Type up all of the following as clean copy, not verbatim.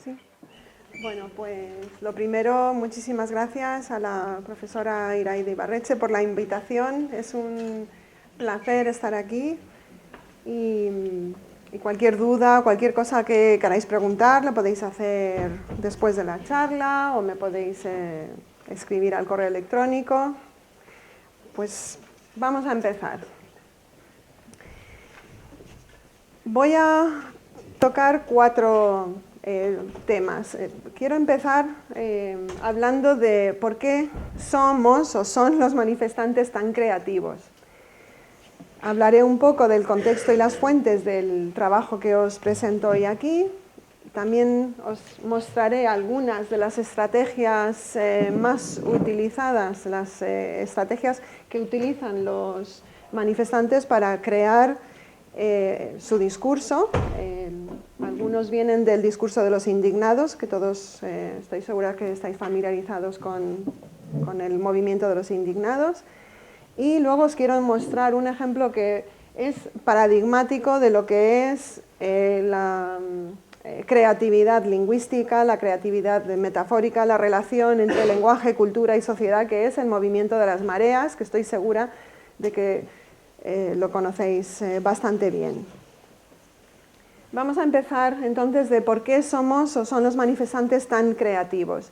Sí. Bueno, pues lo primero, muchísimas gracias a la profesora Iraide Ibarretxe por la invitación. Es un placer estar aquí y cualquier duda, cualquier cosa que queráis preguntar, lo podéis hacer después de la charla o me podéis escribir al correo electrónico. Pues vamos a empezar. Voy a tocar 4 temas. Quiero empezar hablando de por qué somos o son los manifestantes tan creativos. Hablaré un poco del contexto y las fuentes del trabajo que os presento hoy aquí. También os mostraré algunas de las estrategias más utilizadas, las estrategias que utilizan los manifestantes para crear su discurso. Algunos vienen del discurso de los indignados, que todos estoy segura que estáis familiarizados con el movimiento de los indignados. Y luego os quiero mostrar un ejemplo que es paradigmático de lo que es la creatividad lingüística, la creatividad metafórica, la relación entre lenguaje, cultura y sociedad, que es el movimiento de las mareas, que estoy segura de que lo conocéis bastante bien. Vamos a empezar entonces de por qué somos o son los manifestantes tan creativos.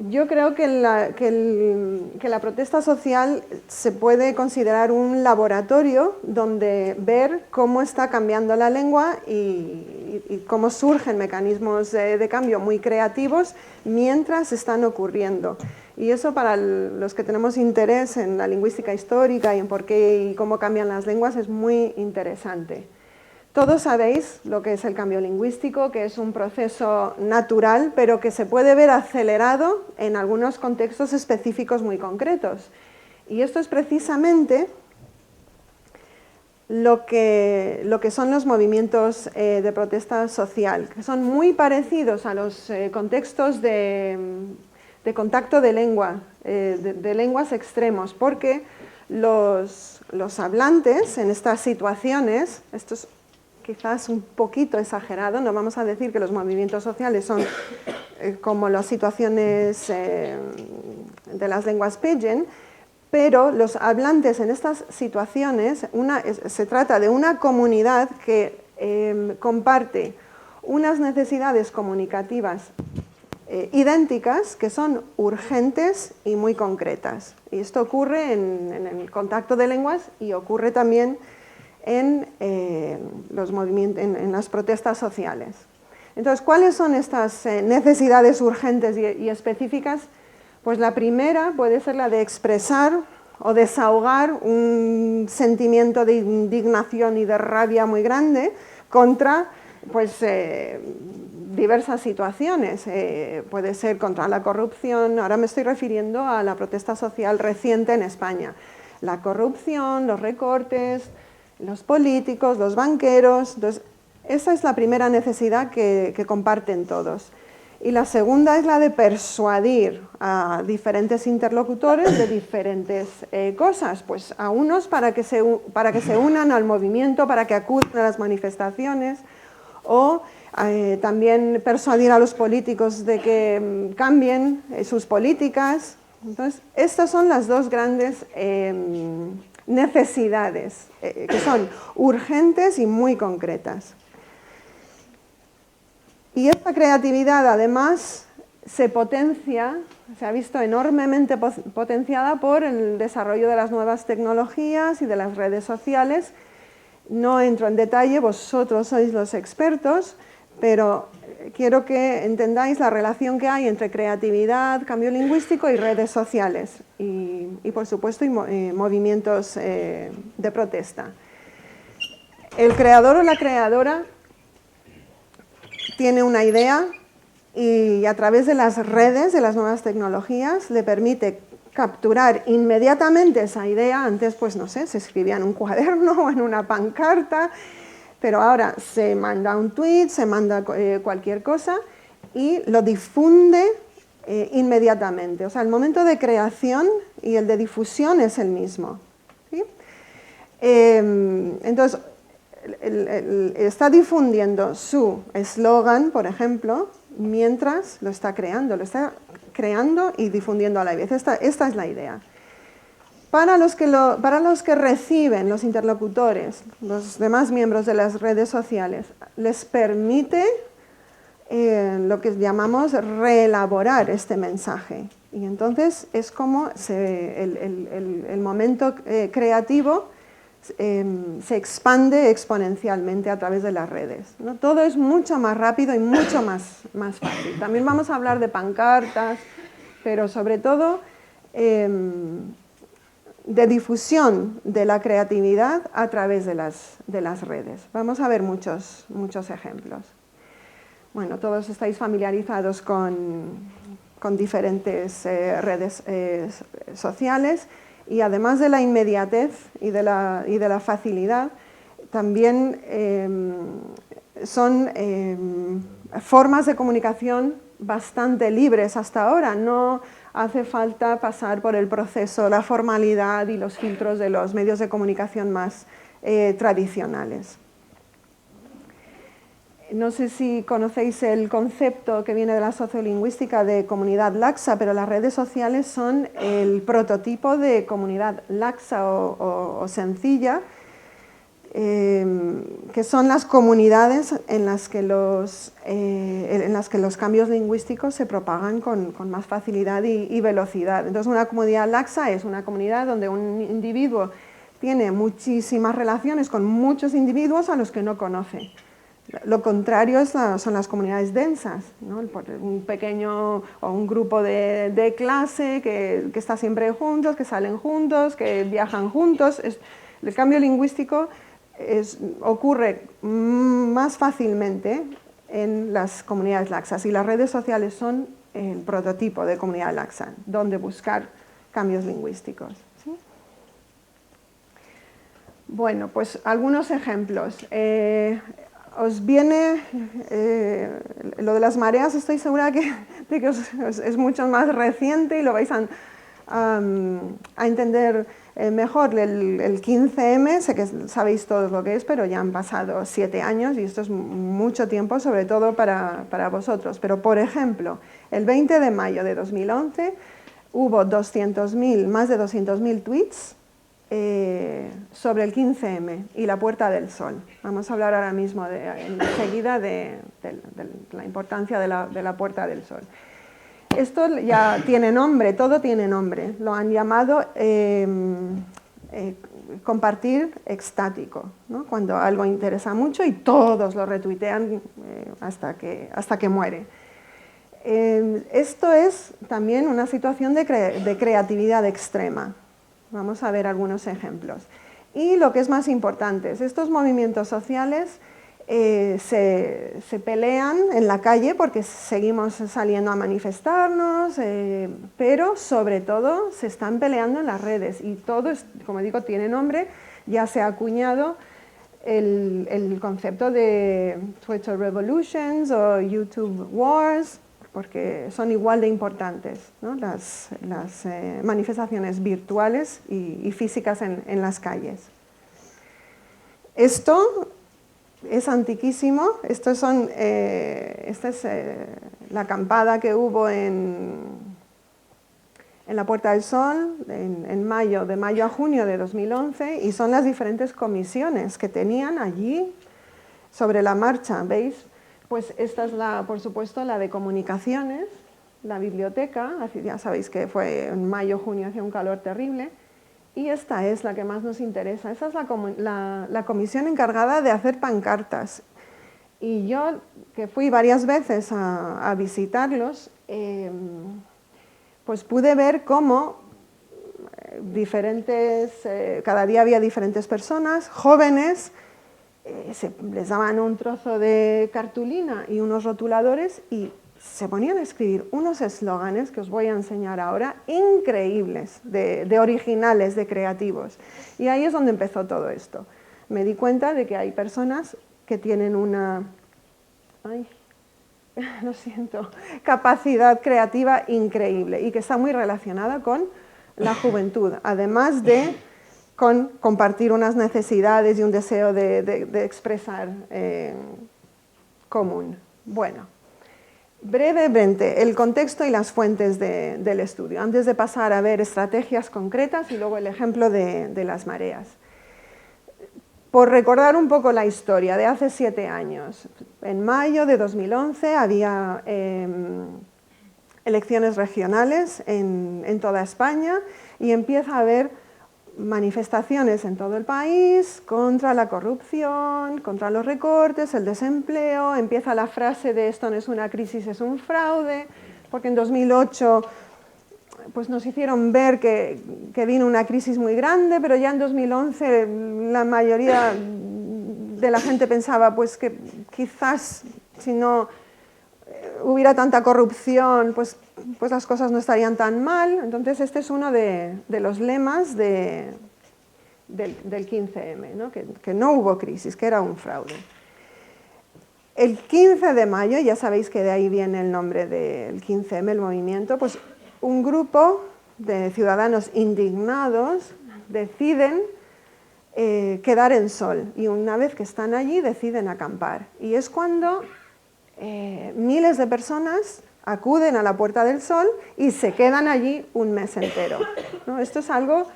Yo creo que la protesta social se puede considerar un laboratorio donde ver cómo está cambiando la lengua y cómo surgen mecanismos de cambio muy creativos mientras están ocurriendo. Y eso para los que tenemos interés en la lingüística histórica y en por qué y cómo cambian las lenguas es muy interesante. Todos sabéis lo que es el cambio lingüístico, que es un proceso natural, pero que se puede ver acelerado en algunos contextos específicos muy concretos. Y esto es precisamente lo que son los movimientos de protesta social, que son muy parecidos a los contextos de contacto de lengua, de lenguas extremos, porque los hablantes en estas situaciones, esto es quizás un poquito exagerado, no vamos a decir que los movimientos sociales son como las situaciones de las lenguas pidgin, pero los hablantes en estas situaciones, se trata de una comunidad que comparte unas necesidades comunicativas idénticas que son urgentes y muy concretas. Y esto ocurre en el contacto de lenguas y ocurre también en las protestas sociales. Entonces, ¿cuáles son estas necesidades urgentes y específicas? Pues la primera puede ser la de expresar o desahogar un sentimiento de indignación y de rabia muy grande contra diversas situaciones. Puede ser contra la corrupción, ahora me estoy refiriendo a la protesta social reciente en España. La corrupción, los recortes, los políticos, los banqueros. Entonces, esa es la primera necesidad que comparten todos. Y la segunda es la de persuadir a diferentes interlocutores de diferentes cosas. Pues a unos para que se unan al movimiento, para que acudan a las manifestaciones, o también persuadir a los políticos de que cambien sus políticas. Entonces, estas son las dos grandes necesidades que son urgentes y muy concretas. Y esta creatividad además se potencia, se ha visto enormemente potenciada por el desarrollo de las nuevas tecnologías y de las redes sociales. No entro en detalle, vosotros sois los expertos, pero quiero que entendáis la relación que hay entre creatividad, cambio lingüístico y redes sociales y por supuesto, movimientos de protesta. El creador o la creadora tiene una idea y a través de las redes, de las nuevas tecnologías, le permite capturar inmediatamente esa idea. Antes, pues no sé, se escribía en un cuaderno o en una pancarta, pero ahora se manda un tweet, se manda cualquier cosa y lo difunde inmediatamente. O sea, el momento de creación y el de difusión es el mismo, ¿sí? Entonces, está difundiendo su eslogan, por ejemplo, mientras lo está creando y difundiendo a la vez. Esta es la idea. Para los que reciben, los interlocutores, los demás miembros de las redes sociales, les permite lo que llamamos reelaborar este mensaje. Y entonces es como el momento creativo se expande exponencialmente a través de las redes, ¿no? Todo es mucho más rápido y mucho más fácil. También vamos a hablar de pancartas, pero sobre todo de difusión de la creatividad a través de las redes. Vamos a ver muchos ejemplos. Bueno, todos estáis familiarizados con diferentes redes sociales, y además de la inmediatez y de la facilidad, también son formas de comunicación bastante libres hasta ahora. No hace falta pasar por el proceso, la formalidad y los filtros de los medios de comunicación más tradicionales. No sé si conocéis el concepto que viene de la sociolingüística de comunidad laxa, pero las redes sociales son el prototipo de comunidad laxa o sencilla, que son las comunidades en las que los cambios lingüísticos se propagan con más facilidad y velocidad. Entonces, una comunidad laxa es una comunidad donde un individuo tiene muchísimas relaciones con muchos individuos a los que no conoce. Lo contrario son las comunidades densas, ¿no? Un pequeño o un grupo de clase que está siempre juntos, que salen juntos, que viajan juntos. El cambio lingüístico ocurre más fácilmente en las comunidades laxas, y las redes sociales son el prototipo de comunidad laxa, donde buscar cambios lingüísticos, ¿sí? Bueno, pues algunos ejemplos. Os viene lo de las mareas, estoy segura de que es mucho más reciente y lo vais a entender mejor. El 15M, sé que sabéis todos lo que es, pero ya han pasado 7 años y esto es mucho tiempo, sobre todo para vosotros. Pero, por ejemplo, el 20 de mayo de 2011 hubo más de 200.000 tweets sobre el 15M y la Puerta del Sol. Vamos a hablar ahora mismo enseguida de la importancia de la Puerta del Sol. Esto ya tiene nombre, todo tiene nombre. Lo han llamado compartir extático, ¿no? Cuando algo interesa mucho y todos lo retuitean hasta que muere. Esto es también una situación de creatividad extrema. Vamos a ver algunos ejemplos. Y lo que es más importante, estos movimientos sociales se pelean en la calle porque seguimos saliendo a manifestarnos, pero sobre todo se están peleando en las redes, y todo, como digo, tiene nombre. Ya se ha acuñado el concepto de Twitter Revolutions o YouTube Wars, porque son igual de importantes, ¿no? Las manifestaciones virtuales y físicas en las calles. Esto es antiquísimo. Esta es la acampada que hubo en la Puerta del Sol de mayo a junio de 2011, y son las diferentes comisiones que tenían allí sobre la marcha, ¿veis? Pues esta es, por supuesto, la de comunicaciones, la biblioteca, ya sabéis que fue en mayo, junio, hacía un calor terrible, y esta es la que más nos interesa. Esa es la comisión encargada de hacer pancartas. Y yo, que fui varias veces a visitarlos, pues pude ver cómo cada día había diferentes personas, jóvenes, les daban un trozo de cartulina y unos rotuladores y se ponían a escribir unos eslóganes que os voy a enseñar ahora, increíbles, de originales, de creativos. Y ahí es donde empezó todo esto. Me di cuenta de que hay personas que tienen una capacidad creativa increíble y que está muy relacionada con la juventud, además de con compartir unas necesidades y un deseo de expresar común. Bueno, brevemente el contexto y las fuentes del estudio, antes de pasar a ver estrategias concretas y luego el ejemplo de las mareas. Por recordar un poco la historia de hace 7 años, en mayo de 2011 había elecciones regionales en toda España y empieza a haber manifestaciones en todo el país contra la corrupción, contra los recortes, el desempleo. Empieza la frase de esto no es una crisis, es un fraude, porque en 2008 pues nos hicieron ver que vino una crisis muy grande, pero ya en 2011 la mayoría de la gente pensaba pues que quizás si no hubiera tanta corrupción, pues las cosas no estarían tan mal. Entonces este es uno de los lemas del 15M, ¿no? Que no hubo crisis, que era un fraude. El 15 de mayo, ya sabéis que de ahí viene el nombre del 15M, el movimiento, pues un grupo de ciudadanos indignados deciden quedar en Sol y una vez que están allí deciden acampar. Y es cuando miles de personas acuden a la Puerta del Sol y se quedan allí un mes entero, ¿no? Esto es algo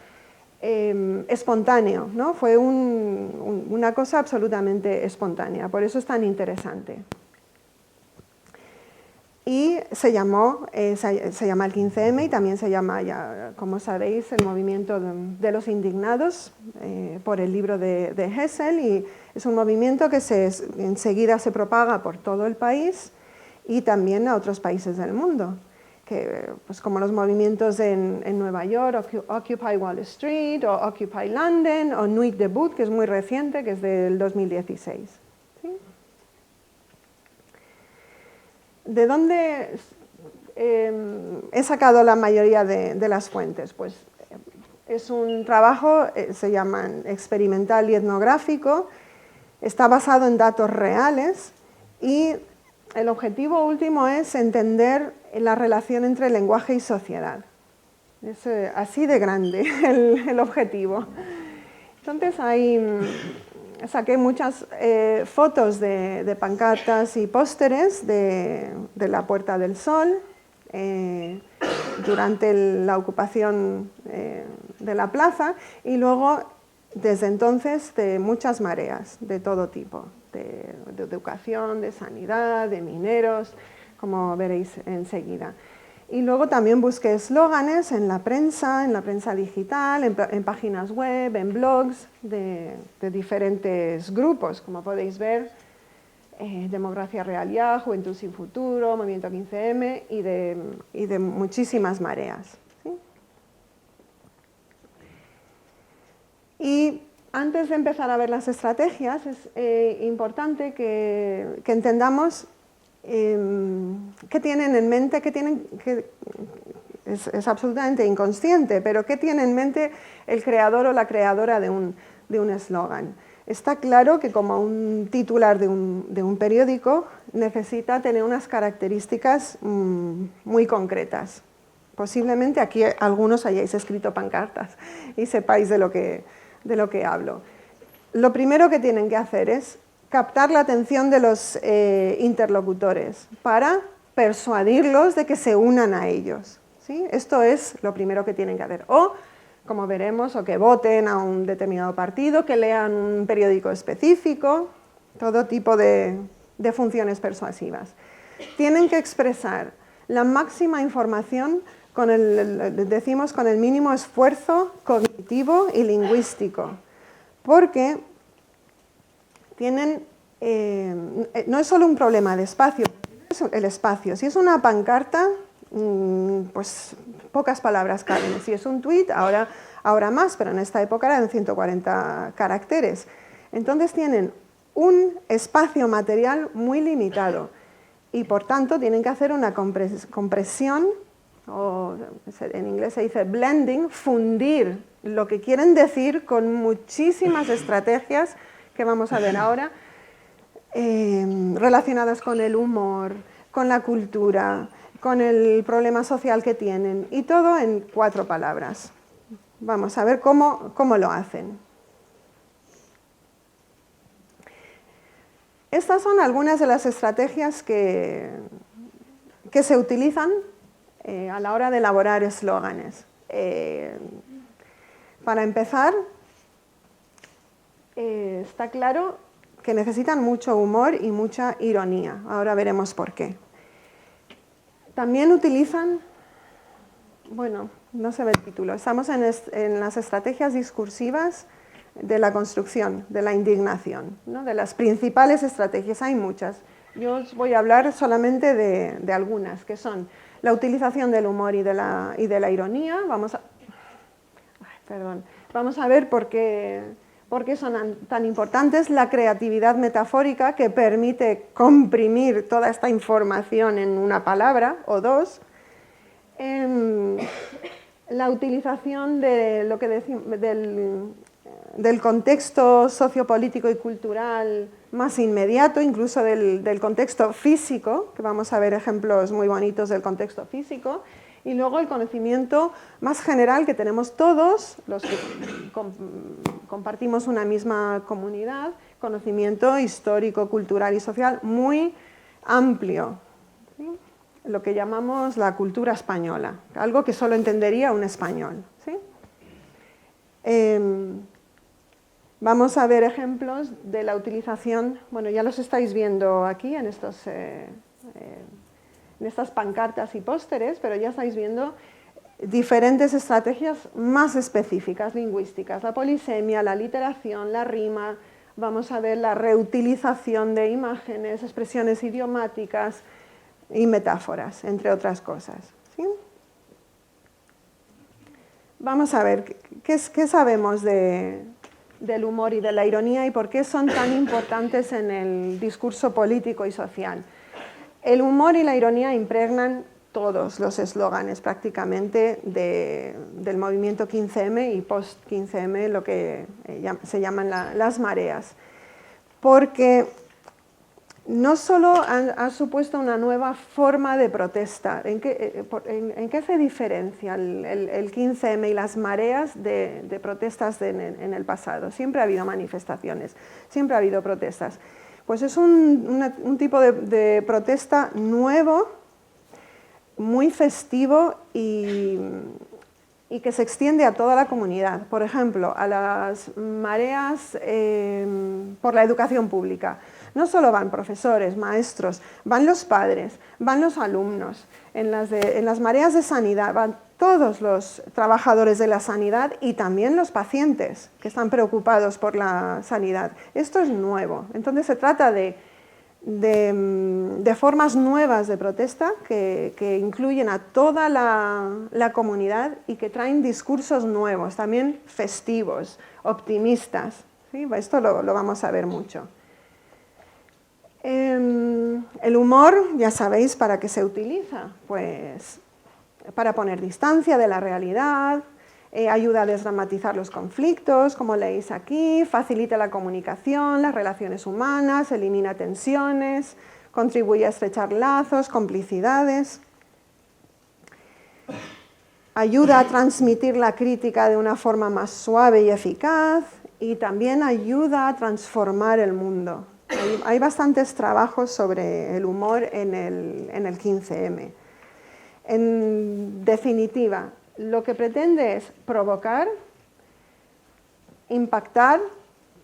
espontáneo, ¿no? Fue una cosa absolutamente espontánea, por eso es tan interesante. Y se llama el 15M y también se llama, ya, como sabéis, el movimiento de los indignados por el libro de Hessel, y es un movimiento que enseguida se propaga por todo el país y también a otros países del mundo, que, pues, como los movimientos en Nueva York, Occupy Wall Street, o Occupy London, o Nuit Debout, que es muy reciente, que es del 2016. ¿De dónde he sacado la mayoría de las fuentes? Pues es un trabajo, se llama experimental y etnográfico, está basado en datos reales y el objetivo último es entender la relación entre lenguaje y sociedad. Es así de grande el objetivo. Entonces saqué muchas fotos de pancartas y pósteres de la Puerta del Sol durante la ocupación de la plaza y luego desde entonces de muchas mareas de todo tipo, de educación, de sanidad, de mineros, como veréis enseguida. Y luego también busqué eslóganes en la prensa digital, en páginas web, en blogs de diferentes grupos, como podéis ver, Democracia Real Ya, Juventud Sin Futuro, Movimiento 15M y de muchísimas mareas, ¿sí? Y antes de empezar a ver las estrategias, es importante que entendamos qué tienen en mente, es absolutamente inconsciente, pero qué tiene en mente el creador o la creadora de un eslogan. Está claro que como un titular de un periódico necesita tener unas características muy concretas. Posiblemente aquí algunos hayáis escrito pancartas y sepáis de lo que hablo. Lo primero que tienen que hacer es captar la atención de los interlocutores para persuadirlos de que se unan a ellos, ¿sí? Esto es lo primero que tienen que hacer. O, como veremos, o que voten a un determinado partido, que lean un periódico específico, todo tipo de funciones persuasivas. Tienen que expresar la máxima información con decimos con el mínimo esfuerzo cognitivo y lingüístico, porque tienen, no es solo un problema de espacio, es el espacio. Si es una pancarta, pues pocas palabras caben. Si es un tuit, ahora más, pero en esta época eran 140 caracteres. Entonces tienen un espacio material muy limitado y por tanto tienen que hacer una compresión, o en inglés se dice blending, fundir lo que quieren decir con muchísimas estrategias que vamos a ver ahora, relacionadas con el humor, con la cultura, con el problema social que tienen, y todo en 4 palabras. Vamos a ver cómo lo hacen. Estas son algunas de las estrategias que que se utilizan a la hora de elaborar eslóganes. Para empezar, está claro que necesitan mucho humor y mucha ironía. Ahora veremos por qué. También utilizan, bueno, no se ve el título, estamos en las estrategias discursivas de la construcción, de la indignación, ¿no? De las principales estrategias, hay muchas. Yo os voy a hablar solamente de algunas, que son la utilización del humor y de la ironía. Vamos a ver por qué son tan importantes. La creatividad metafórica, que permite comprimir toda esta información en una palabra o dos. La utilización de lo que del contexto sociopolítico y cultural más inmediato, incluso del contexto físico, que vamos a ver ejemplos muy bonitos del contexto físico, y luego el conocimiento más general que tenemos todos, los que compartimos una misma comunidad, conocimiento histórico, cultural y social muy amplio, ¿sí? Lo que llamamos la cultura española, algo que solo entendería un español, ¿sí? Vamos a ver ejemplos de la utilización, bueno, ya los estáis viendo aquí en estas pancartas y pósteres, pero ya estáis viendo diferentes estrategias más específicas lingüísticas, la polisemia, la literación, la rima. Vamos a ver la reutilización de imágenes, expresiones idiomáticas y metáforas, entre otras cosas, ¿sí? Vamos a ver qué sabemos del humor y de la ironía y por qué son tan importantes en el discurso político y social. El humor y la ironía impregnan todos los eslóganes prácticamente del movimiento 15M y post-15M, lo que se llaman las mareas, porque no solo ha supuesto una nueva forma de protesta. ¿En qué se diferencia el 15M y las mareas de protestas en el pasado? Siempre ha habido manifestaciones, siempre ha habido protestas. Pues es un tipo de protesta nuevo, muy festivo y que se extiende a toda la comunidad. Por ejemplo, a las mareas por la educación pública. No solo van profesores, maestros, van los padres, van los alumnos. En las mareas de sanidad van todos los trabajadores de la sanidad y también los pacientes que están preocupados por la sanidad. Esto es nuevo. Entonces se trata de formas nuevas de protesta que incluyen a toda la comunidad y que traen discursos nuevos, también festivos, optimistas, ¿sí? Esto lo vamos a ver mucho. El humor, ya sabéis para qué se utiliza, pues para poner distancia de la realidad, ayuda a desdramatizar los conflictos, como leéis aquí, facilita la comunicación, las relaciones humanas, elimina tensiones, contribuye a estrechar lazos, complicidades, ayuda a transmitir la crítica de una forma más suave y eficaz y también ayuda a transformar el mundo. Hay bastantes trabajos sobre el humor en el 15M. En definitiva, lo que pretende es provocar, impactar,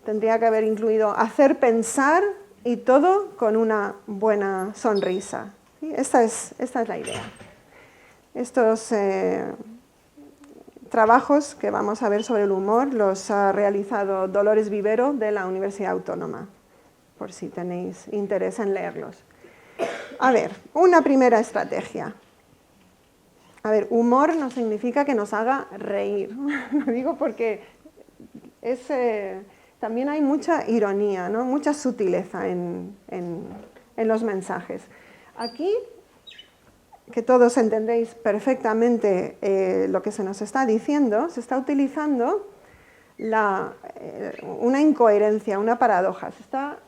tendría que haber incluido hacer pensar y todo con una buena sonrisa. ¿Sí? Esta es la idea. Estos trabajos que vamos a ver sobre el humor los ha realizado Dolores Vivero de la Universidad Autónoma, por si tenéis interés en leerlos. A ver, una primera estrategia. A ver, humor no significa que nos haga reír. Lo digo porque también hay mucha ironía, ¿no? Mucha sutileza en los mensajes. Aquí, que todos entendéis perfectamente lo que se nos está diciendo, se está utilizando una incoherencia, una paradoja. Se está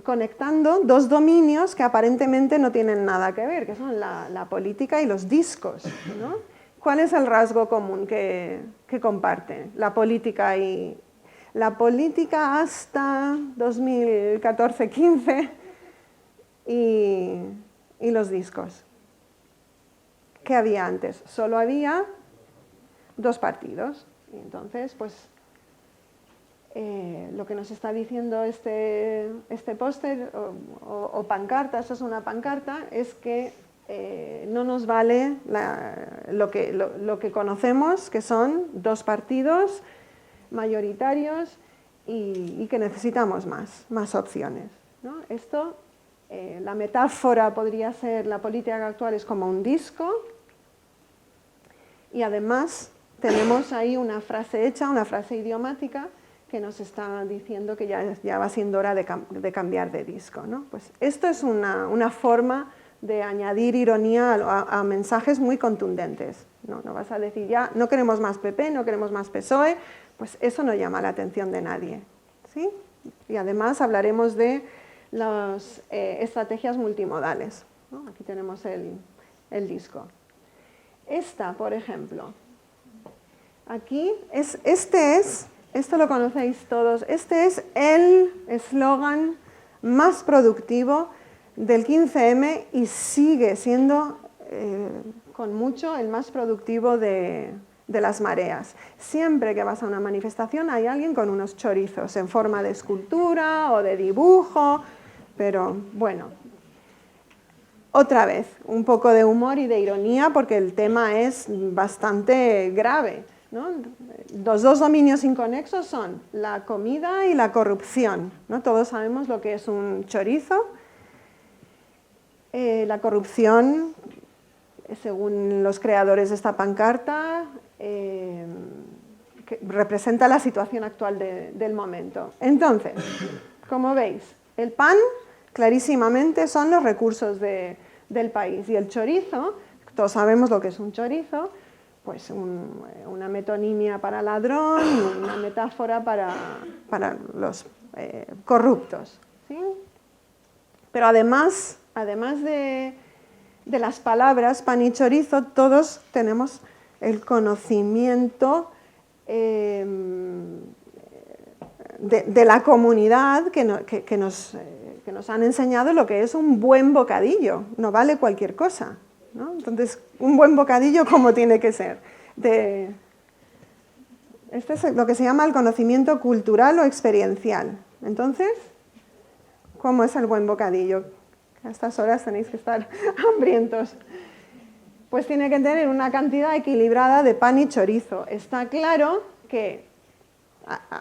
conectando dos dominios que aparentemente no tienen nada que ver, que son la política y los discos, ¿no? ¿Cuál es el rasgo común que comparten la política hasta 2014-15 y los discos. ¿Qué había antes? Solo había 2 partidos. Y entonces, pues, lo que nos está diciendo este póster o pancarta, eso es una pancarta, es que no nos vale lo que conocemos, que son 2 partidos mayoritarios y que necesitamos más opciones, ¿no? Esto, la metáfora podría ser, la política actual es como un disco y además tenemos ahí una frase hecha, una frase idiomática que nos está diciendo que ya va siendo hora de cambiar de disco, ¿no? Pues esto es una forma de añadir ironía a mensajes muy contundentes. No vas a decir ya, no queremos más PP, no queremos más PSOE, pues eso no llama la atención de nadie, ¿sí? Y además hablaremos de las estrategias multimodales, ¿no? Aquí tenemos el disco. Esta, por ejemplo, aquí, esto lo conocéis todos, este es el eslogan más productivo del 15M y sigue siendo con mucho el más productivo de las mareas. Siempre que vas a una manifestación hay alguien con unos chorizos en forma de escultura o de dibujo, pero bueno, otra vez, un poco de humor y de ironía porque el tema es bastante grave, ¿no? Los 2 dominios inconexos son la comida y la corrupción, ¿no? Todos sabemos lo que es un chorizo. La corrupción, según los creadores de esta pancarta, que representa la situación actual del momento. Entonces, como veis, el pan clarísimamente son los recursos del país y el chorizo, todos sabemos lo que es un chorizo, pues una metonimia para ladrón, una metáfora para los corruptos, ¿sí? Pero además de las palabras pan y chorizo, todos tenemos el conocimiento de la comunidad que nos han enseñado lo que es un buen bocadillo, no vale cualquier cosa, ¿no? Entonces, un buen bocadillo, ¿cómo tiene que ser? Este es lo que se llama el conocimiento cultural o experiencial. Entonces, ¿cómo es el buen bocadillo? A estas horas tenéis que estar hambrientos. Pues tiene que tener una cantidad equilibrada de pan y chorizo. Está claro que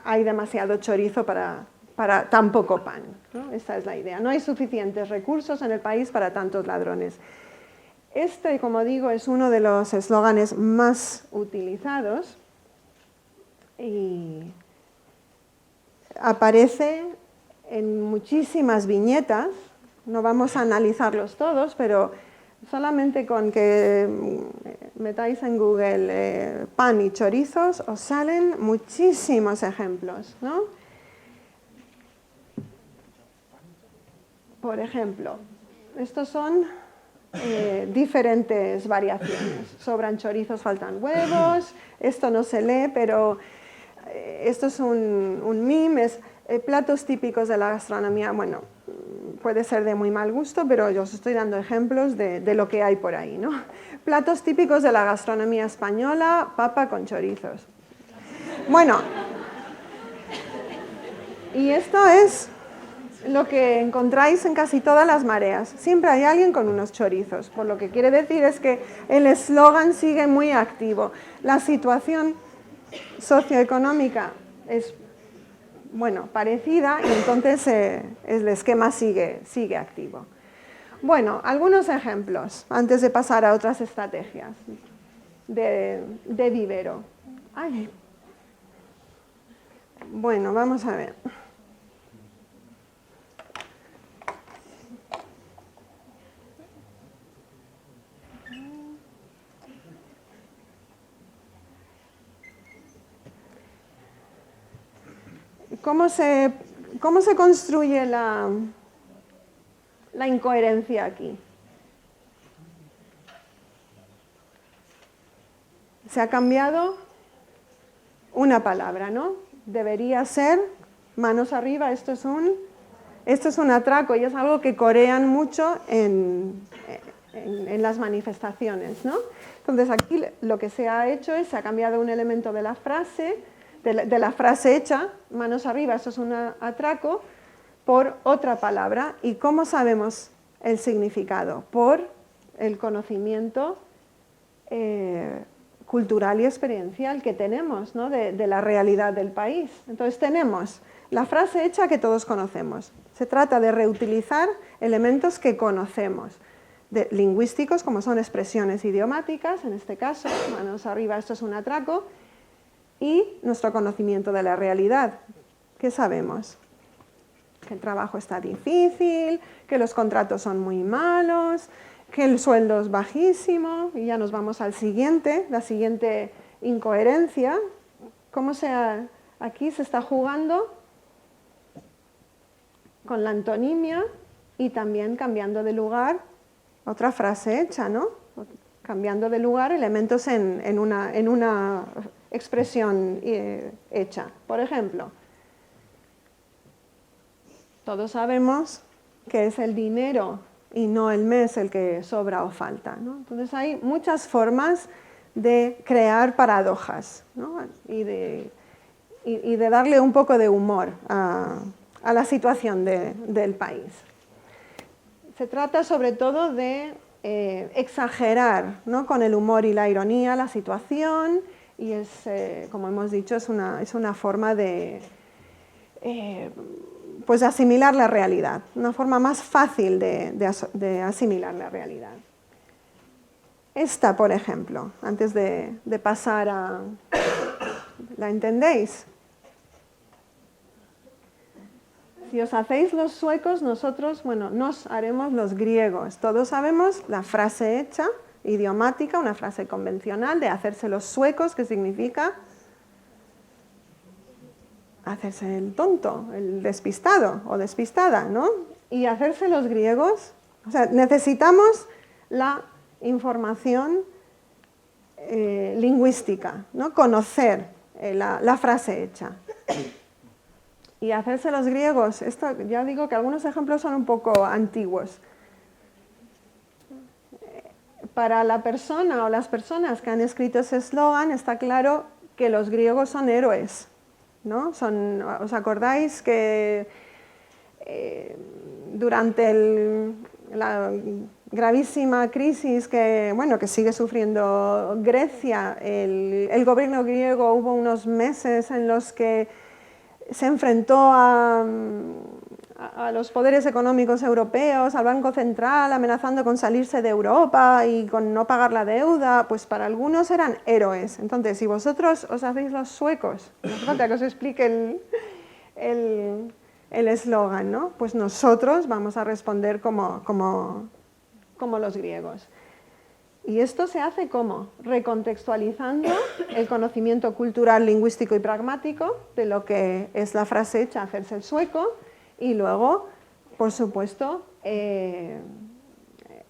hay demasiado chorizo para tan poco pan, ¿no? Esta es la idea. No hay suficientes recursos en el país para tantos ladrones. Este, como digo, es uno de los eslóganes más utilizados y aparece en muchísimas viñetas. No vamos a analizarlos todos, pero solamente con que metáis en Google pan y chorizos os salen muchísimos ejemplos, ¿no? Por ejemplo, estos son diferentes variaciones. Sobran chorizos, faltan huevos. Esto no se lee, pero esto es un meme, es platos típicos de la gastronomía. Bueno, puede ser de muy mal gusto, pero yo os estoy dando ejemplos de lo que hay por ahí, ¿no? Platos típicos de la gastronomía española, papa con chorizos. Bueno, y esto es lo que encontráis en casi todas las mareas. Siempre hay alguien con unos chorizos, por lo que quiere decir es que el eslogan sigue muy activo. La situación socioeconómica es, bueno, parecida y entonces el esquema sigue activo. Bueno, algunos ejemplos antes de pasar a otras estrategias de vivero. Ay. Bueno, vamos a ver. ¿Cómo se construye la incoherencia aquí? Se ha cambiado una palabra, ¿no? Debería ser manos arriba, esto es un Esto es un atraco y es algo que corean mucho en las manifestaciones, ¿no? Entonces aquí lo que se ha hecho es, se ha cambiado un elemento de la frase, de la frase hecha, manos arriba, eso es un atraco, por otra palabra. ¿Y cómo sabemos el significado? Por el conocimiento cultural y experiencial que tenemos, ¿no? de la realidad del país. Entonces tenemos la frase hecha que todos conocemos. Se trata de reutilizar elementos que conocemos, lingüísticos como son expresiones idiomáticas, en este caso, manos arriba, esto es un atraco, y nuestro conocimiento de la realidad. ¿Qué sabemos? Que el trabajo está difícil, que los contratos son muy malos, que el sueldo es bajísimo, y ya nos vamos al siguiente, la siguiente incoherencia. Aquí se está jugando con la antonimia y también cambiando de lugar otra frase hecha, ¿no? Cambiando de lugar elementos en una expresión hecha. Por ejemplo, todos sabemos que es el dinero y no el mes el que sobra o falta, ¿no? Entonces hay muchas formas de crear paradojas, ¿no? y de darle un poco de humor a la situación del país. Se trata sobre todo de exagerar, ¿no? Con el humor y la ironía la situación, y es, como hemos dicho, es una forma de pues asimilar la realidad, una forma más fácil de asimilar la realidad. Esta, por ejemplo, antes de pasar a... ¿La entendéis? Si os hacéis los suecos, nosotros, bueno, nos haremos los griegos. Todos sabemos la frase hecha, idiomática, una frase convencional de hacerse los suecos, que significa hacerse el tonto, el despistado o despistada, ¿no? Y hacerse los griegos, o sea, necesitamos la información lingüística, ¿no? Conocer la frase hecha. Y hacerse los griegos, esto ya digo que algunos ejemplos son un poco antiguos. Para la persona o las personas que han escrito ese eslogan está claro que los griegos son héroes, ¿no? ¿Os acordáis que durante la gravísima crisis que sigue sufriendo Grecia, el gobierno griego hubo unos meses en los que se enfrentó a los poderes económicos europeos, al Banco Central, amenazando con salirse de Europa y con no pagar la deuda? Pues para algunos eran héroes. Entonces, si vosotros os hacéis los suecos, no hace falta que os explique el eslogan, ¿no? Pues nosotros vamos a responder como los griegos. ¿Y esto se hace cómo? Recontextualizando el conocimiento cultural, lingüístico y pragmático de lo que es la frase hecha, hacerse el sueco, y luego, por supuesto,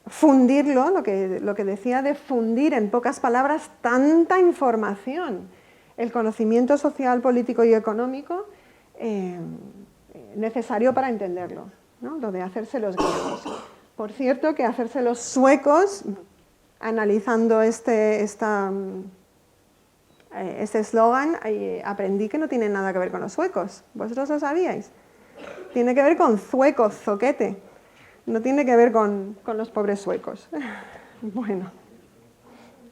fundirlo, lo que decía de fundir en pocas palabras tanta información, el conocimiento social, político y económico necesario para entenderlo, ¿no? Lo de hacerse los griegos. Por cierto, que hacerse los suecos, analizando este eslogan, aprendí que no tiene nada que ver con los suecos. ¿Vosotros lo sabíais? Tiene que ver con zueco, zoquete. No tiene que ver con los pobres suecos. Bueno,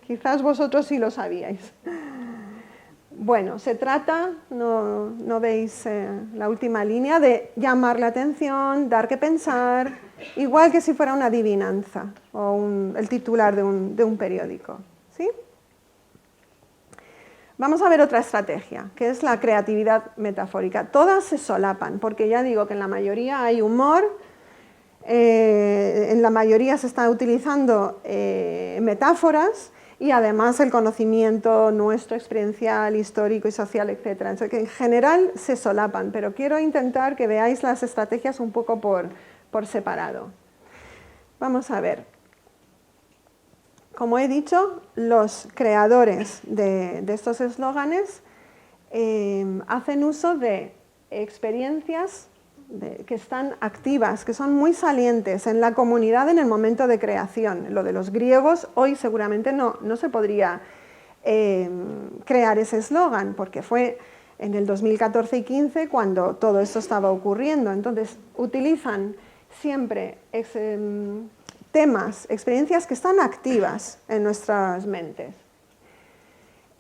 quizás vosotros sí lo sabíais. Bueno, se trata, no veis la última línea, de llamar la atención, dar que pensar, igual que si fuera una adivinanza o el titular de un periódico, ¿sí? Vamos a ver otra estrategia, que es la creatividad metafórica. Todas se solapan, porque ya digo que en la mayoría hay humor, en la mayoría se están utilizando metáforas, y además el conocimiento nuestro, experiencial, histórico y social, etc. Entonces, que en general se solapan, pero quiero intentar que veáis las estrategias un poco por separado. Vamos a ver. Como he dicho, los creadores de estos eslóganes hacen uso de experiencias que están activas, que son muy salientes en la comunidad en el momento de creación. Lo de los griegos hoy seguramente no se podría crear ese eslogan, porque fue en el 2014 y 15 cuando todo esto estaba ocurriendo. Entonces utilizan siempre temas, experiencias que están activas en nuestras mentes.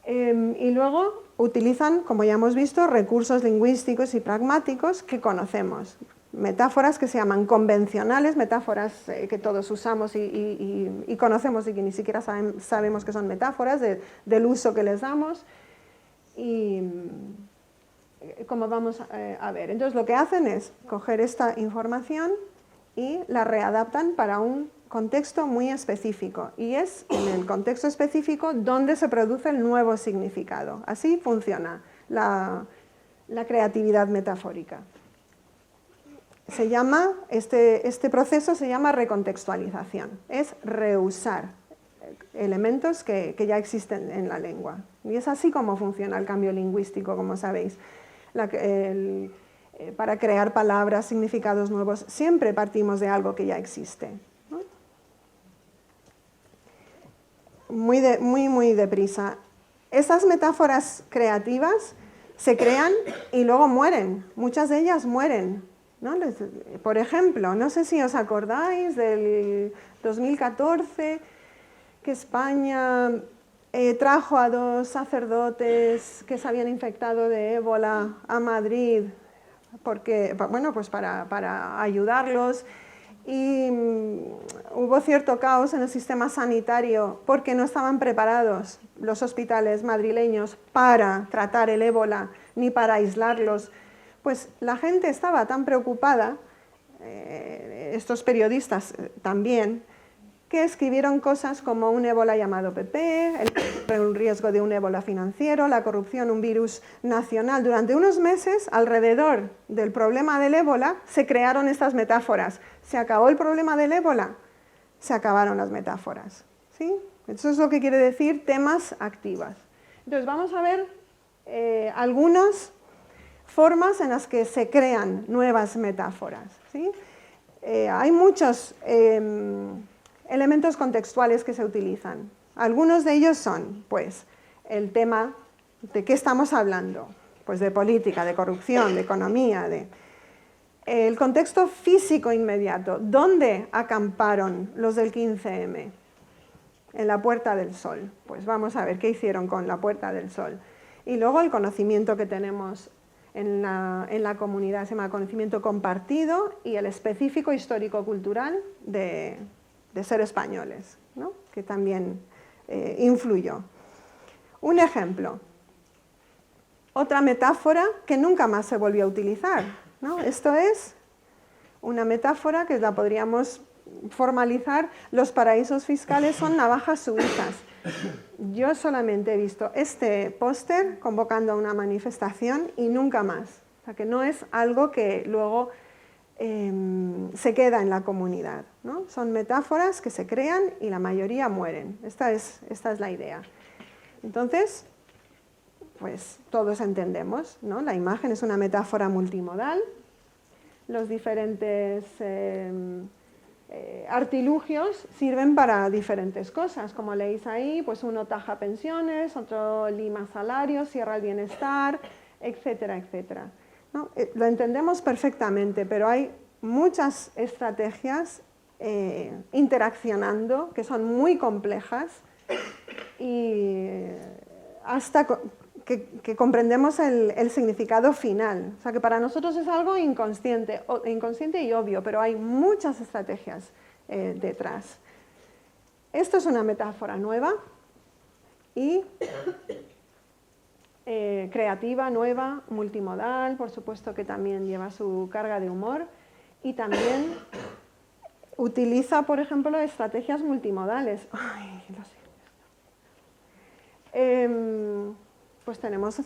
Y luego utilizan, como ya hemos visto, recursos lingüísticos y pragmáticos que conocemos. Metáforas que se llaman convencionales, metáforas que todos usamos y conocemos y que ni siquiera sabemos que son metáforas del uso que les damos. Y como vamos a ver, entonces lo que hacen es coger esta información y la readaptan para un contexto muy específico, y es en el contexto específico donde se produce el nuevo significado. Así funciona la creatividad metafórica. Se llama, este proceso se llama recontextualización, es reusar elementos que ya existen en la lengua. Y es así como funciona el cambio lingüístico, como sabéis. Para crear palabras, significados nuevos, siempre partimos de algo que ya existe, ¿no? Muy deprisa. Estas metáforas creativas se crean y luego mueren, muchas de ellas mueren, ¿no? Por ejemplo, no sé si os acordáis del 2014, que España trajo a 2 sacerdotes que se habían infectado de ébola a Madrid, porque, bueno, pues para ayudarlos, y hubo cierto caos en el sistema sanitario porque no estaban preparados los hospitales madrileños para tratar el ébola ni para aislarlos. Pues la gente estaba tan preocupada, estos periodistas también, que escribieron cosas como un ébola llamado PP, el riesgo de un ébola financiero, la corrupción, un virus nacional. Durante unos meses, alrededor del problema del ébola, se crearon estas metáforas. Se acabó el problema del ébola, se acabaron las metáforas, ¿sí? Eso es lo que quiere decir temas activas. Entonces vamos a ver algunas formas en las que se crean nuevas metáforas, ¿sí? Hay muchos elementos contextuales que se utilizan. Algunos de ellos son, pues, el tema de qué estamos hablando, pues de política, de corrupción, de economía, el contexto físico inmediato. ¿Dónde acamparon los del 15M? En la Puerta del Sol. Pues vamos a ver qué hicieron con la Puerta del Sol. Y luego el conocimiento que tenemos en la comunidad, se llama conocimiento compartido, y el específico histórico-cultural de ser españoles, ¿no? Que también influyó. Un ejemplo, otra metáfora que nunca más se volvió a utilizar, ¿no? Esto es una metáfora que la podríamos formalizar: los paraísos fiscales son navajas suizas. Yo solamente he visto este póster convocando a una manifestación y nunca más. O sea, que no es algo que luego se queda en la comunidad, ¿no? Son metáforas que se crean y la mayoría mueren. Esta es la idea. Entonces, pues todos entendemos, ¿no? La imagen es una metáfora multimodal. Los diferentes artilugios sirven para diferentes cosas. Como leéis ahí, pues uno taja pensiones, otro lima salarios, cierra el bienestar, etcétera, etcétera, ¿no? Lo entendemos perfectamente, pero hay muchas estrategias interaccionando que son muy complejas y hasta que comprendemos el significado final. O sea, que para nosotros es algo inconsciente y obvio, pero hay muchas estrategias detrás. Esto es una metáfora nueva y creativa, nueva, multimodal, por supuesto que también lleva su carga de humor, y también utiliza, por ejemplo, estrategias multimodales. Ay, lo sé. Pues tenemos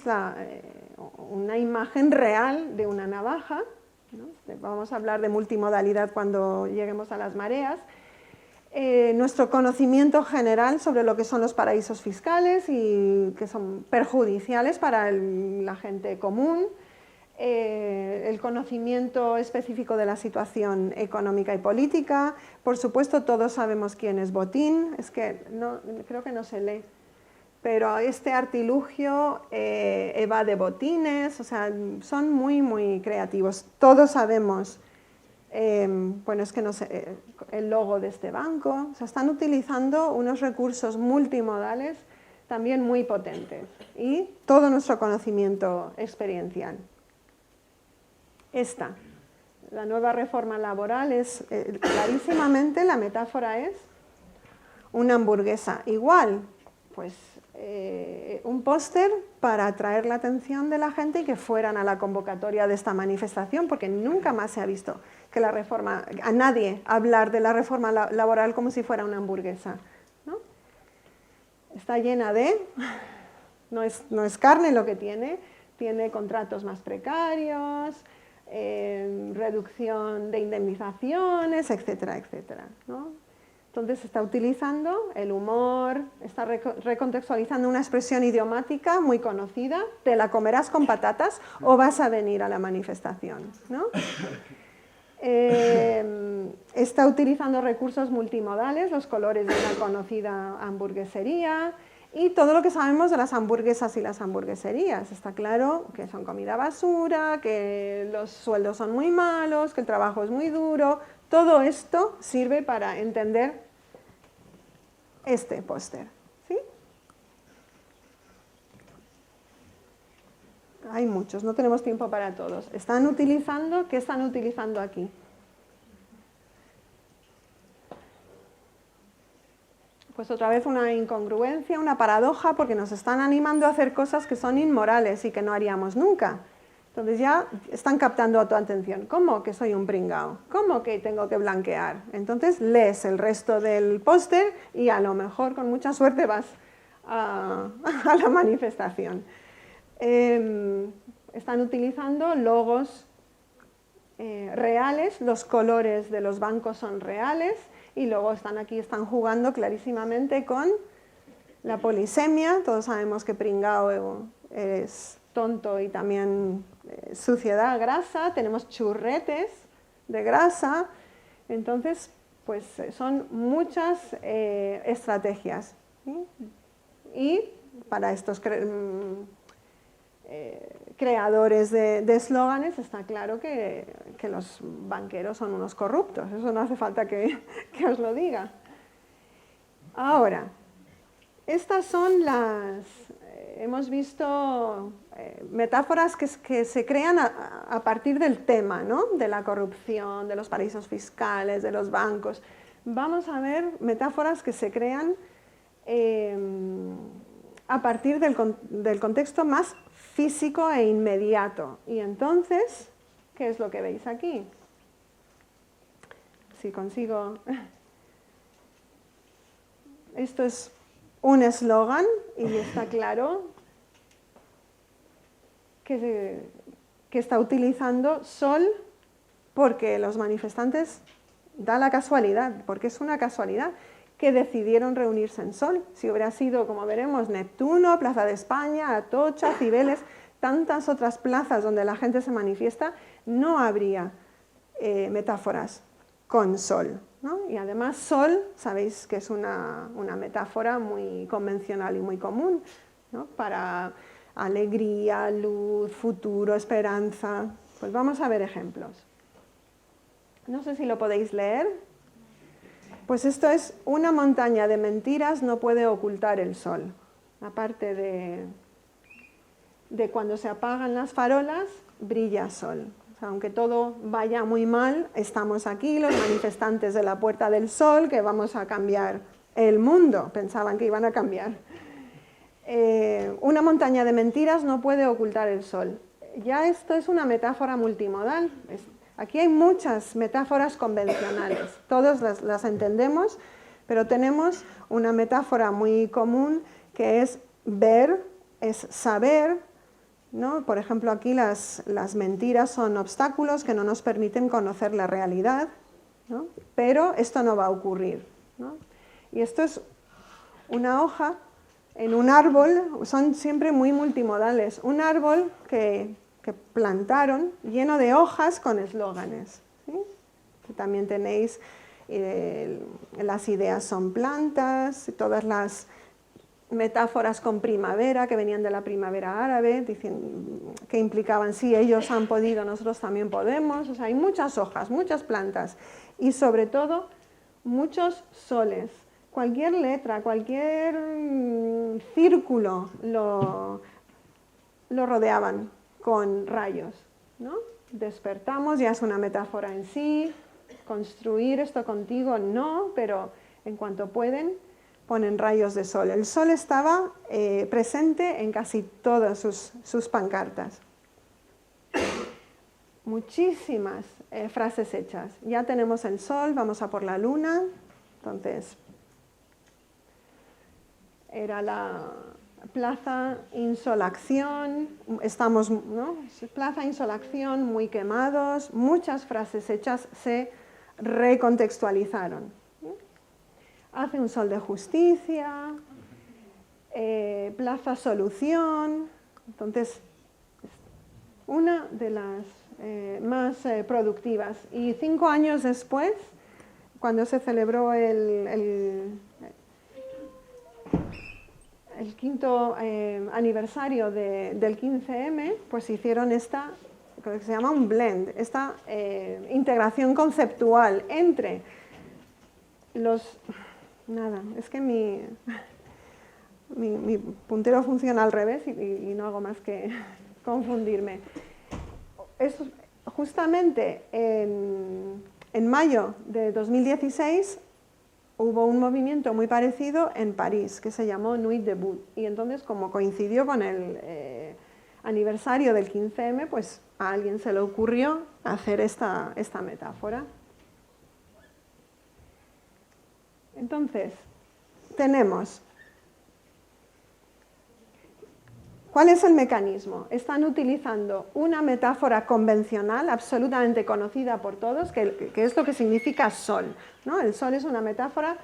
una imagen real de una navaja, ¿no? Vamos a hablar de multimodalidad cuando lleguemos a las mareas. Nuestro conocimiento general sobre lo que son los paraísos fiscales y que son perjudiciales para la gente común. el conocimiento específico de la situación económica y política. Por supuesto, todos sabemos quién es Botín, es que no, creo que no se lee, pero este artilugio evade botines, o sea, son muy, muy creativos. Todos sabemos, bueno, es que no sé, el logo de este banco, o sea, están utilizando unos recursos multimodales también muy potentes y todo nuestro conocimiento experiencial. Esta, la nueva reforma laboral, es clarísimamente la metáfora es una hamburguesa. Igual, pues un póster para atraer la atención de la gente y que fueran a la convocatoria de esta manifestación, porque nunca más se ha visto que la reforma, a nadie hablar de la reforma laboral como si fuera una hamburguesa, ¿no? Está llena de, no es carne lo que tiene contratos más precarios, reducción de indemnizaciones, etcétera, etcétera, ¿no? Entonces está utilizando el humor, está recontextualizando una expresión idiomática muy conocida, te la comerás con patatas o vas a venir a la manifestación, ¿no? Está utilizando recursos multimodales, los colores de una conocida hamburguesería y todo lo que sabemos de las hamburguesas y las hamburgueserías. Está claro que son comida basura, que los sueldos son muy malos, que el trabajo es muy duro. Todo esto sirve para entender este póster, ¿sí? Hay muchos, no tenemos tiempo para todos. ¿Qué están utilizando aquí? Pues otra vez una incongruencia, una paradoja, porque nos están animando a hacer cosas que son inmorales y que no haríamos nunca. Entonces ya están captando tu atención. ¿Cómo que soy un pringao? ¿Cómo que tengo que blanquear? Entonces lees el resto del póster y a lo mejor con mucha suerte vas a la manifestación. Están utilizando logos reales, los colores de los bancos son reales y luego están jugando clarísimamente con la polisemia. Todos sabemos que pringao es tonto y también suciedad, grasa, tenemos churretes de grasa, entonces pues son muchas estrategias, ¿sí? Y para estos creadores de eslóganes está claro que los banqueros son unos corruptos, eso no hace falta que os lo diga. Ahora, estas son hemos visto metáforas que se crean a partir del tema, ¿no? De la corrupción, de los paraísos fiscales, de los bancos. Vamos a ver metáforas que se crean a partir del contexto más físico e inmediato. Y entonces, ¿qué es lo que veis aquí? Si consigo... Esto es un eslogan y está claro que está utilizando sol porque los manifestantes, da la casualidad, porque es una casualidad, que decidieron reunirse en Sol. Si hubiera sido, como veremos, Neptuno, Plaza de España, Atocha, Cibeles, tantas otras plazas donde la gente se manifiesta, no habría metáforas con Sol, ¿no? Y además Sol, sabéis que es una metáfora muy convencional y muy común, ¿no? Para alegría, luz, futuro, esperanza. Pues vamos a ver ejemplos. No sé si lo podéis leer. Pues esto es: una montaña de mentiras no puede ocultar el sol. Aparte de cuando se apagan las farolas, brilla sol. O sea, aunque todo vaya muy mal, estamos aquí, los manifestantes de la Puerta del Sol, que vamos a cambiar el mundo. Pensaban que iban a cambiar. Una montaña de mentiras no puede ocultar el sol. Ya esto es una metáfora multimodal. Aquí hay muchas metáforas convencionales, todos las entendemos, pero tenemos una metáfora muy común que es ver, es saber, ¿no? Por ejemplo, aquí las mentiras son obstáculos que no nos permiten conocer la realidad, ¿no? Pero esto no va a ocurrir, ¿no? Y esto es una hoja en un árbol, son siempre muy multimodales. Un árbol que que plantaron lleno de hojas con eslóganes, ¿sí? También tenéis las ideas son plantas, todas las metáforas con primavera que venían de la primavera árabe, que implicaban si ellos han podido, nosotros también podemos. O sea, hay muchas hojas, muchas plantas y sobre todo muchos soles. Cualquier letra, cualquier círculo lo rodeaban con rayos, ¿no? Despertamos, ya es una metáfora en sí. Construir esto contigo no, pero en cuanto pueden ponen rayos de sol. El sol estaba presente en casi todas sus pancartas. Muchísimas frases hechas. Ya tenemos el sol, vamos a por la luna. Entonces, era la Plaza Insolación, estamos, ¿no? Plaza Insolación, muy quemados. Muchas frases hechas se recontextualizaron. Hace un sol de justicia, Plaza Solución. Entonces, una de las más productivas. Y 5 años después, cuando se celebró el quinto aniversario del 15M, pues hicieron esta, que se llama un blend, esta integración conceptual entre los... Nada, es que mi puntero funciona al revés y no hago más que confundirme. Justamente en mayo de 2016 hubo un movimiento muy parecido en París que se llamó Nuit Debout, y entonces, como coincidió con el aniversario del 15M, pues a alguien se le ocurrió hacer esta metáfora. Entonces, tenemos... ¿Cuál es el mecanismo? Están utilizando una metáfora convencional, absolutamente conocida por todos, que es lo que significa sol, ¿no? El sol es una metáfora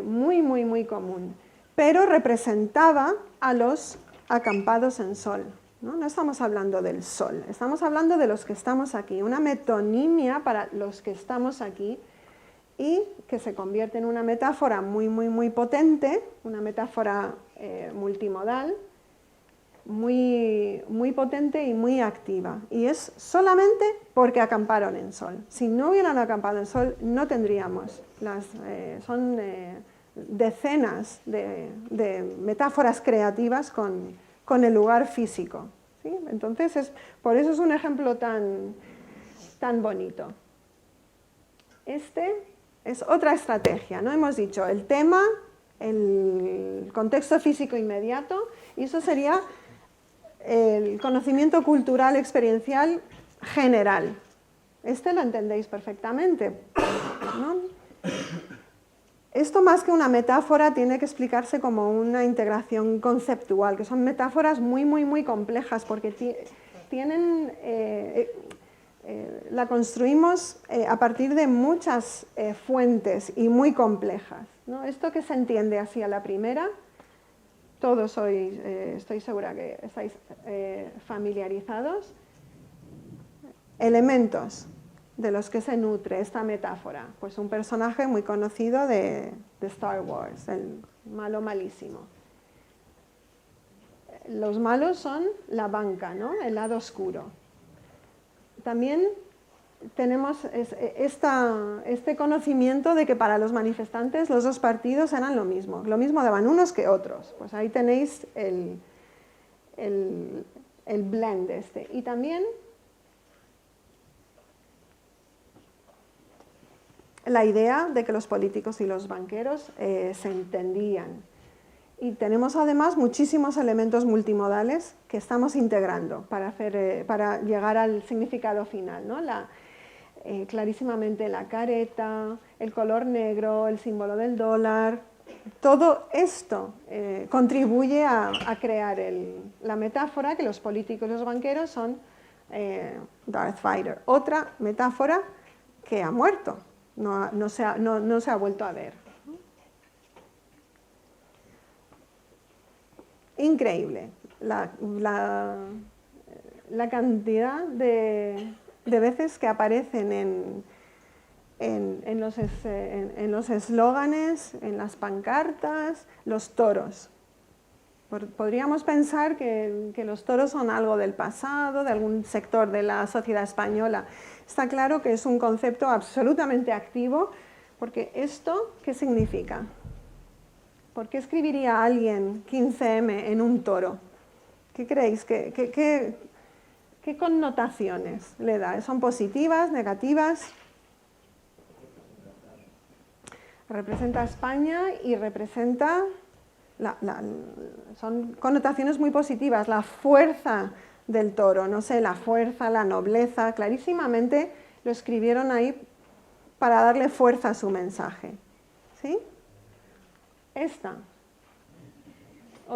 muy, muy, muy común, pero representaba a los acampados en sol, ¿no? No estamos hablando del sol, estamos hablando de los que estamos aquí, una metonimia para los que estamos aquí, y que se convierte en una metáfora muy, muy, muy potente, una metáfora multimodal, muy, muy potente y muy activa. Y es solamente porque acamparon en sol. Si no hubieran acampado en sol, no tendríamos son decenas de metáforas creativas con el lugar físico, ¿sí? Entonces, por eso es un ejemplo tan bonito. Este es otra estrategia, ¿no? Hemos dicho el tema, el contexto físico inmediato, y eso sería el conocimiento cultural experiencial general. Este lo entendéis perfectamente, ¿no? Esto, más que una metáfora, tiene que explicarse como una integración conceptual, que son metáforas muy, muy, muy complejas, porque tienen... la construimos a partir de muchas fuentes y muy complejas, ¿no? Esto que se entiende así a la primera, todos estoy segura que estáis familiarizados. Elementos de los que se nutre esta metáfora, pues un personaje muy conocido de Star Wars, el malo malísimo. Los malos son la banca, ¿no? El lado oscuro. También tenemos este conocimiento de que para los manifestantes los dos partidos eran lo mismo daban unos que otros. Pues ahí tenéis el blend este. Y también la idea de que los políticos y los banqueros se entendían. Y tenemos además muchísimos elementos multimodales que estamos integrando para llegar al significado final, ¿no? Clarísimamente la careta, el color negro, el símbolo del dólar, todo esto contribuye a crear la metáfora que los políticos y los banqueros son Darth Vader. Otra metáfora que ha muerto, no se ha vuelto a ver. Increíble. la cantidad de veces que aparecen en los eslóganes, en las pancartas, los toros. Podríamos pensar que los toros son algo del pasado, de algún sector de la sociedad española. Está claro que es un concepto absolutamente activo, porque ¿esto qué significa? ¿Por qué escribiría alguien 15M en un toro? ¿Qué creéis? ¿Qué connotaciones le da? ¿Son positivas, negativas? Representa a España y representa... son connotaciones muy positivas, la fuerza del toro, no sé, la fuerza, la nobleza, clarísimamente lo escribieron ahí para darle fuerza a su mensaje. ¿Sí? Esta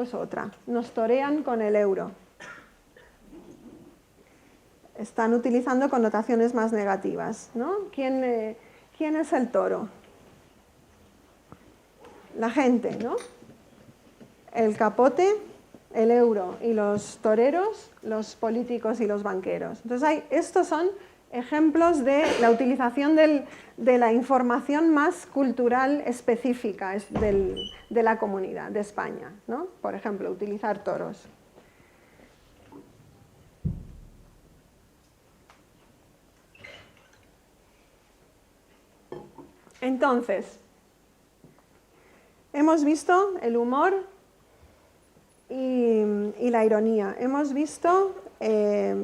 es otra, nos torean con el euro. Están utilizando connotaciones más negativas, ¿no? ¿Quién es el toro? La gente, ¿no? El capote, el euro, y los toreros, los políticos y los banqueros. Entonces, estos son ejemplos de la utilización de la información más cultural específica de la comunidad de España, ¿no? Por ejemplo, utilizar toros. Entonces, hemos visto el humor y la ironía. Hemos visto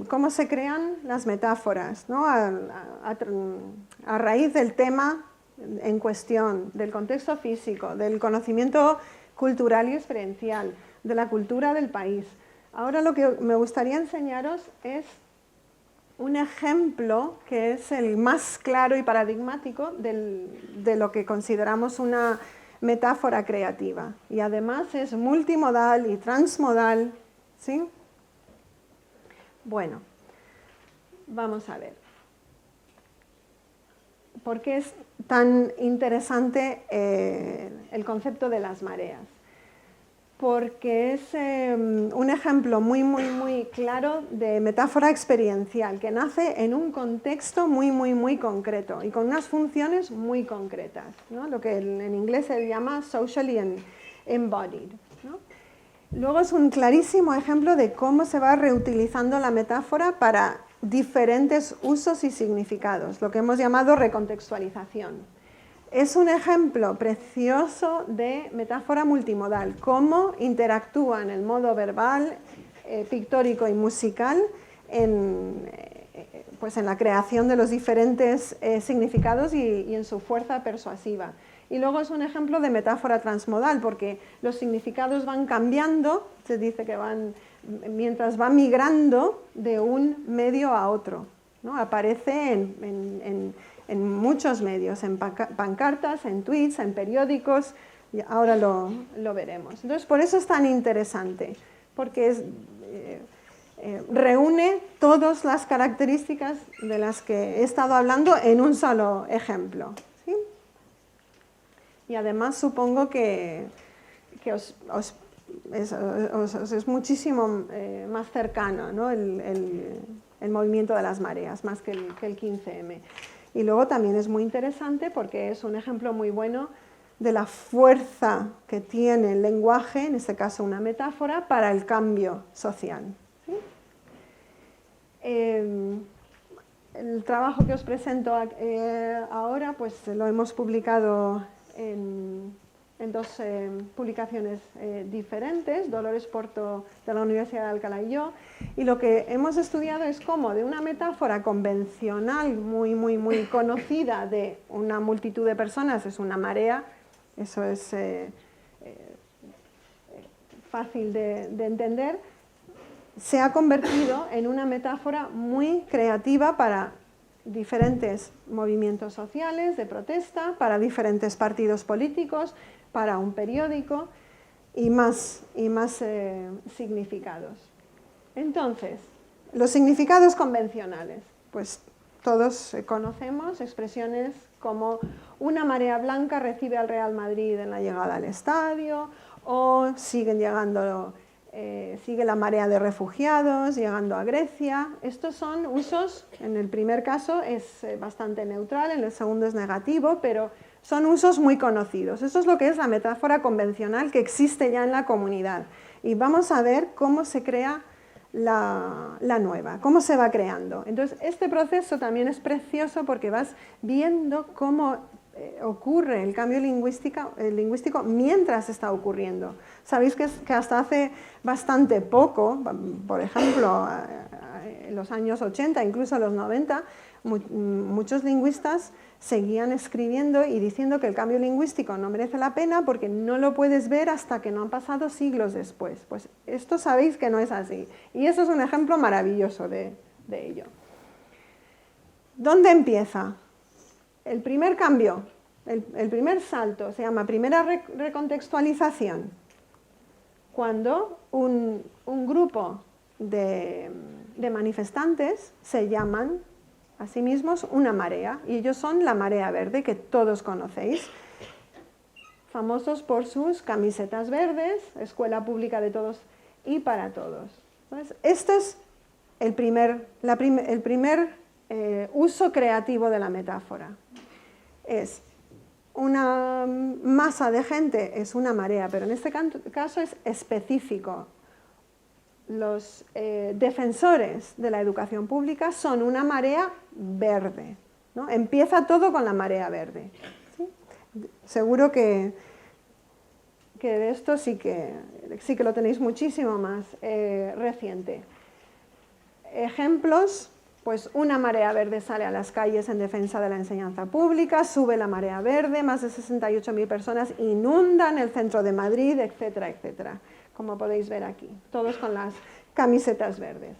cómo se crean las metáforas, ¿no? A raíz del tema en cuestión, del contexto físico, del conocimiento cultural y experiencial, de la cultura del país. Ahora lo que me gustaría enseñaros es un ejemplo que es el más claro y paradigmático de lo que consideramos una metáfora creativa, y además es multimodal y transmodal, ¿sí? Bueno, vamos a ver. ¿Por qué es tan interesante el concepto de las mareas? Porque es un ejemplo muy claro de metáfora experiencial, que nace en un contexto muy concreto y con unas funciones muy concretas, ¿no? Lo que en inglés se llama socially embodied, ¿no? Luego es un clarísimo ejemplo de cómo se va reutilizando la metáfora para diferentes usos y significados, lo que hemos llamado recontextualización. Es un ejemplo precioso de metáfora multimodal, cómo interactúa en el modo verbal, pictórico y musical pues en la creación de los diferentes significados y en su fuerza persuasiva. Y luego es un ejemplo de metáfora transmodal, porque los significados van cambiando, se dice que mientras va migrando de un medio a otro, ¿no? Aparece en muchos medios, en pancartas, en tweets, en periódicos, y ahora lo veremos. Entonces, por eso es tan interesante, porque reúne todas las características de las que he estado hablando en un solo ejemplo, ¿sí? Y además supongo que es muchísimo más cercano, ¿no? el movimiento de las mareas, más que el 15M. Y luego también es muy interesante porque es un ejemplo muy bueno de la fuerza que tiene el lenguaje, en este caso una metáfora, para el cambio social, ¿sí? El trabajo que os presento ahora pues lo hemos publicado en dos publicaciones diferentes, Dolores Porto de la Universidad de Alcalá y yo, y lo que hemos estudiado es cómo de una metáfora convencional muy conocida de una multitud de personas, es una marea, eso es fácil de entender, se ha convertido en una metáfora muy creativa para diferentes movimientos sociales de protesta, para diferentes partidos políticos, para un periódico y más significados. Entonces, los significados convencionales, pues todos conocemos expresiones como una marea blanca recibe al Real Madrid en la llegada al estadio, o siguen llegando sigue la marea de refugiados, llegando a Grecia. Estos son usos, en el primer caso es bastante neutral, en el segundo es negativo, pero son usos muy conocidos. Esto es lo que es la metáfora convencional que existe ya en la comunidad. Y vamos a ver cómo se crea la nueva, cómo se va creando. Entonces, este proceso también es precioso porque vas viendo cómo ocurre el cambio lingüístico mientras está ocurriendo. Sabéis que hasta hace bastante poco, por ejemplo, en los años 80, incluso los 90, muchos lingüistas seguían escribiendo y diciendo que el cambio lingüístico no merece la pena porque no lo puedes ver hasta que no han pasado siglos después. Pues esto sabéis que no es así. Y eso es un ejemplo maravilloso de ello. ¿Dónde empieza? El primer cambio, el primer salto, se llama primera recontextualización. Cuando un grupo de manifestantes se llaman a sí mismos una marea, y ellos son la marea verde, que todos conocéis, famosos por sus camisetas verdes, escuela pública de todos y para todos. Entonces, este es el primer uso creativo de la metáfora. Es una masa de gente, es una marea, pero en este caso es específico. Los defensores de la educación pública son una marea verde, ¿no? Empieza todo con la marea verde, ¿sí? Seguro que de esto sí que lo tenéis muchísimo más reciente. Ejemplos, pues una marea verde sale a las calles en defensa de la enseñanza pública, sube la marea verde, más de 68.000 personas inundan el centro de Madrid, etcétera, etcétera. Como podéis ver aquí, todos con las camisetas verdes.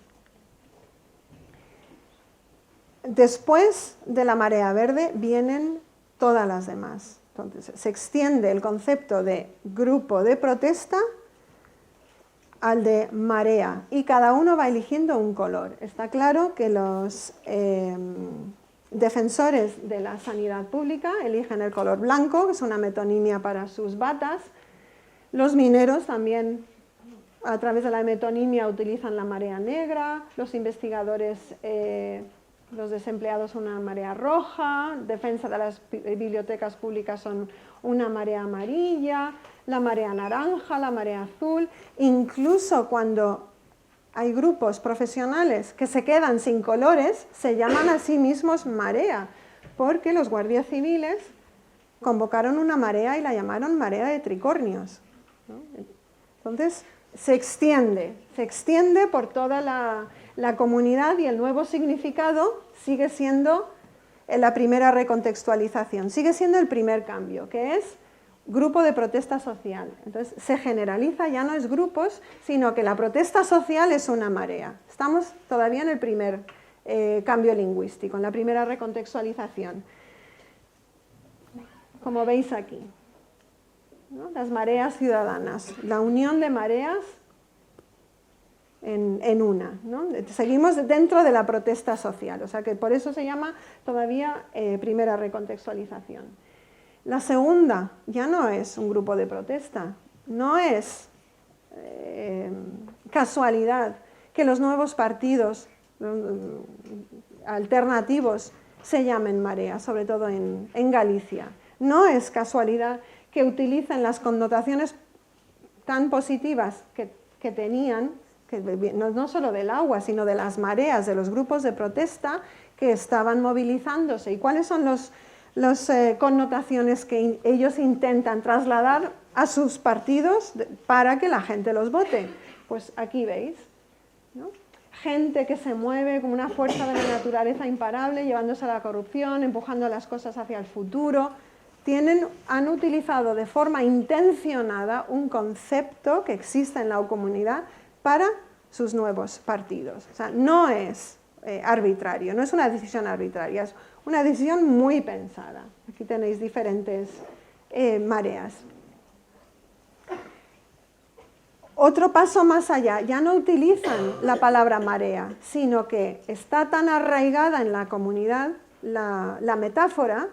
Después de la marea verde vienen todas las demás. Entonces, se extiende el concepto de grupo de protesta al de marea, y cada uno va eligiendo un color. Está claro que los defensores de la sanidad pública eligen el color blanco, que es una metonimia para sus batas. Los mineros también, a través de la metonimia, utilizan la marea negra. Los investigadores, los desempleados, una marea roja. Defensa de las bibliotecas públicas son una marea amarilla, la marea naranja, la marea azul. Incluso cuando hay grupos profesionales que se quedan sin colores, se llaman a sí mismos marea, porque los guardias civiles convocaron una marea y la llamaron marea de tricornios, ¿no? Entonces, se extiende por toda la comunidad, y el nuevo significado sigue siendo la primera recontextualización, sigue siendo el primer cambio, que es grupo de protesta social. Entonces, se generaliza, ya no es grupos, sino que la protesta social es una marea. Estamos todavía en el primer cambio lingüístico, en la primera recontextualización, como veis aquí, ¿no? Las mareas ciudadanas, la unión de mareas en una, ¿no? Seguimos dentro de la protesta social, o sea que por eso se llama todavía primera recontextualización. La segunda ya no es un grupo de protesta, no es casualidad que los nuevos partidos alternativos se llamen marea, sobre todo en Galicia. No es casualidad que utilicen las connotaciones tan positivas que tenían, no solo del agua, sino de las mareas, de los grupos de protesta que estaban movilizándose. ¿Y cuáles son las connotaciones que ellos intentan trasladar a sus partidos para que la gente los vote? Pues aquí veis, ¿no? Gente que se mueve con una fuerza de la naturaleza imparable, llevándose a la corrupción, empujando las cosas hacia el futuro. Han utilizado de forma intencionada un concepto que existe en la comunidad para sus nuevos partidos. O sea, no es arbitrario, no es una decisión arbitraria, es una decisión muy pensada. Aquí tenéis diferentes mareas. Otro paso más allá, ya no utilizan la palabra marea, sino que está tan arraigada en la comunidad la metáfora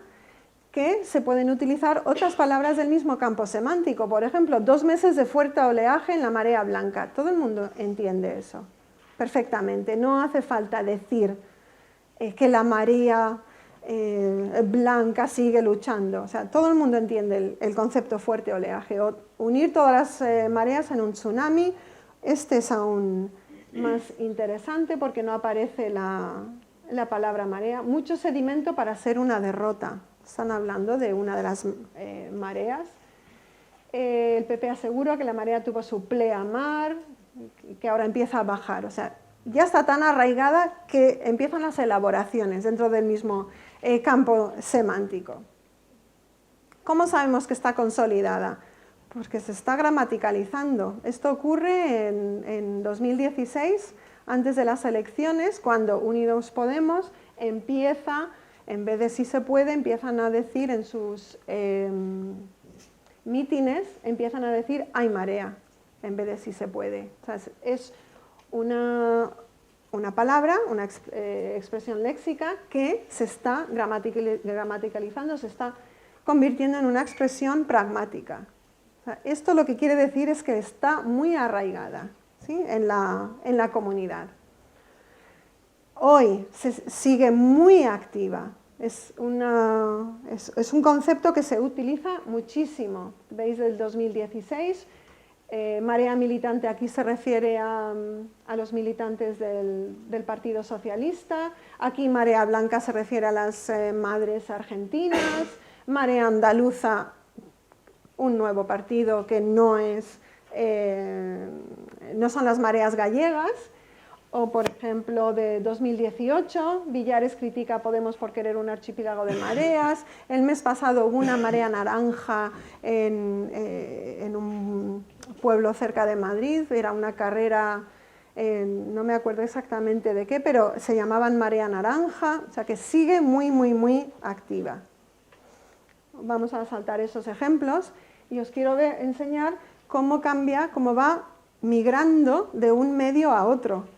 que se pueden utilizar otras palabras del mismo campo semántico. Por ejemplo, 2 meses de fuerte oleaje en la marea blanca. Todo el mundo entiende eso perfectamente. No hace falta decir que la marea blanca sigue luchando. O sea, todo el mundo entiende el concepto fuerte oleaje. O unir todas las mareas en un tsunami, este es aún más interesante porque no aparece la palabra marea. Mucho sedimento para ser una derrota. Están hablando de una de las mareas. El PP asegura que la marea tuvo su pleamar, que ahora empieza a bajar. O sea, ya está tan arraigada que empiezan las elaboraciones dentro del mismo campo semántico. ¿Cómo sabemos que está consolidada? Porque se está gramaticalizando. Esto ocurre en 2016, antes de las elecciones, cuando Unidos Podemos empieza, en vez de si se puede, empiezan a decir en sus mítines, empiezan a decir hay marea, en vez de si se puede. O sea, es una palabra, una expresión léxica que se está gramaticalizando, se está convirtiendo en una expresión pragmática. O sea, esto lo que quiere decir es que está muy arraigada, ¿sí?, en la comunidad. Hoy se sigue muy activa. Es un concepto que se utiliza muchísimo. Veis del 2016. Marea militante aquí se refiere a los militantes del Partido Socialista. Aquí marea blanca se refiere a las madres argentinas. Marea andaluza, un nuevo partido que no son las mareas gallegas. O, por ejemplo, de 2018, Villares critica a Podemos por querer un archipiélago de mareas. El mes pasado hubo una marea naranja en un pueblo cerca de Madrid. Era una carrera, no me acuerdo exactamente de qué, pero se llamaban Marea Naranja. O sea que sigue muy, muy, muy activa. Vamos a saltar esos ejemplos y os quiero enseñar cómo cambia, cómo va migrando de un medio a otro.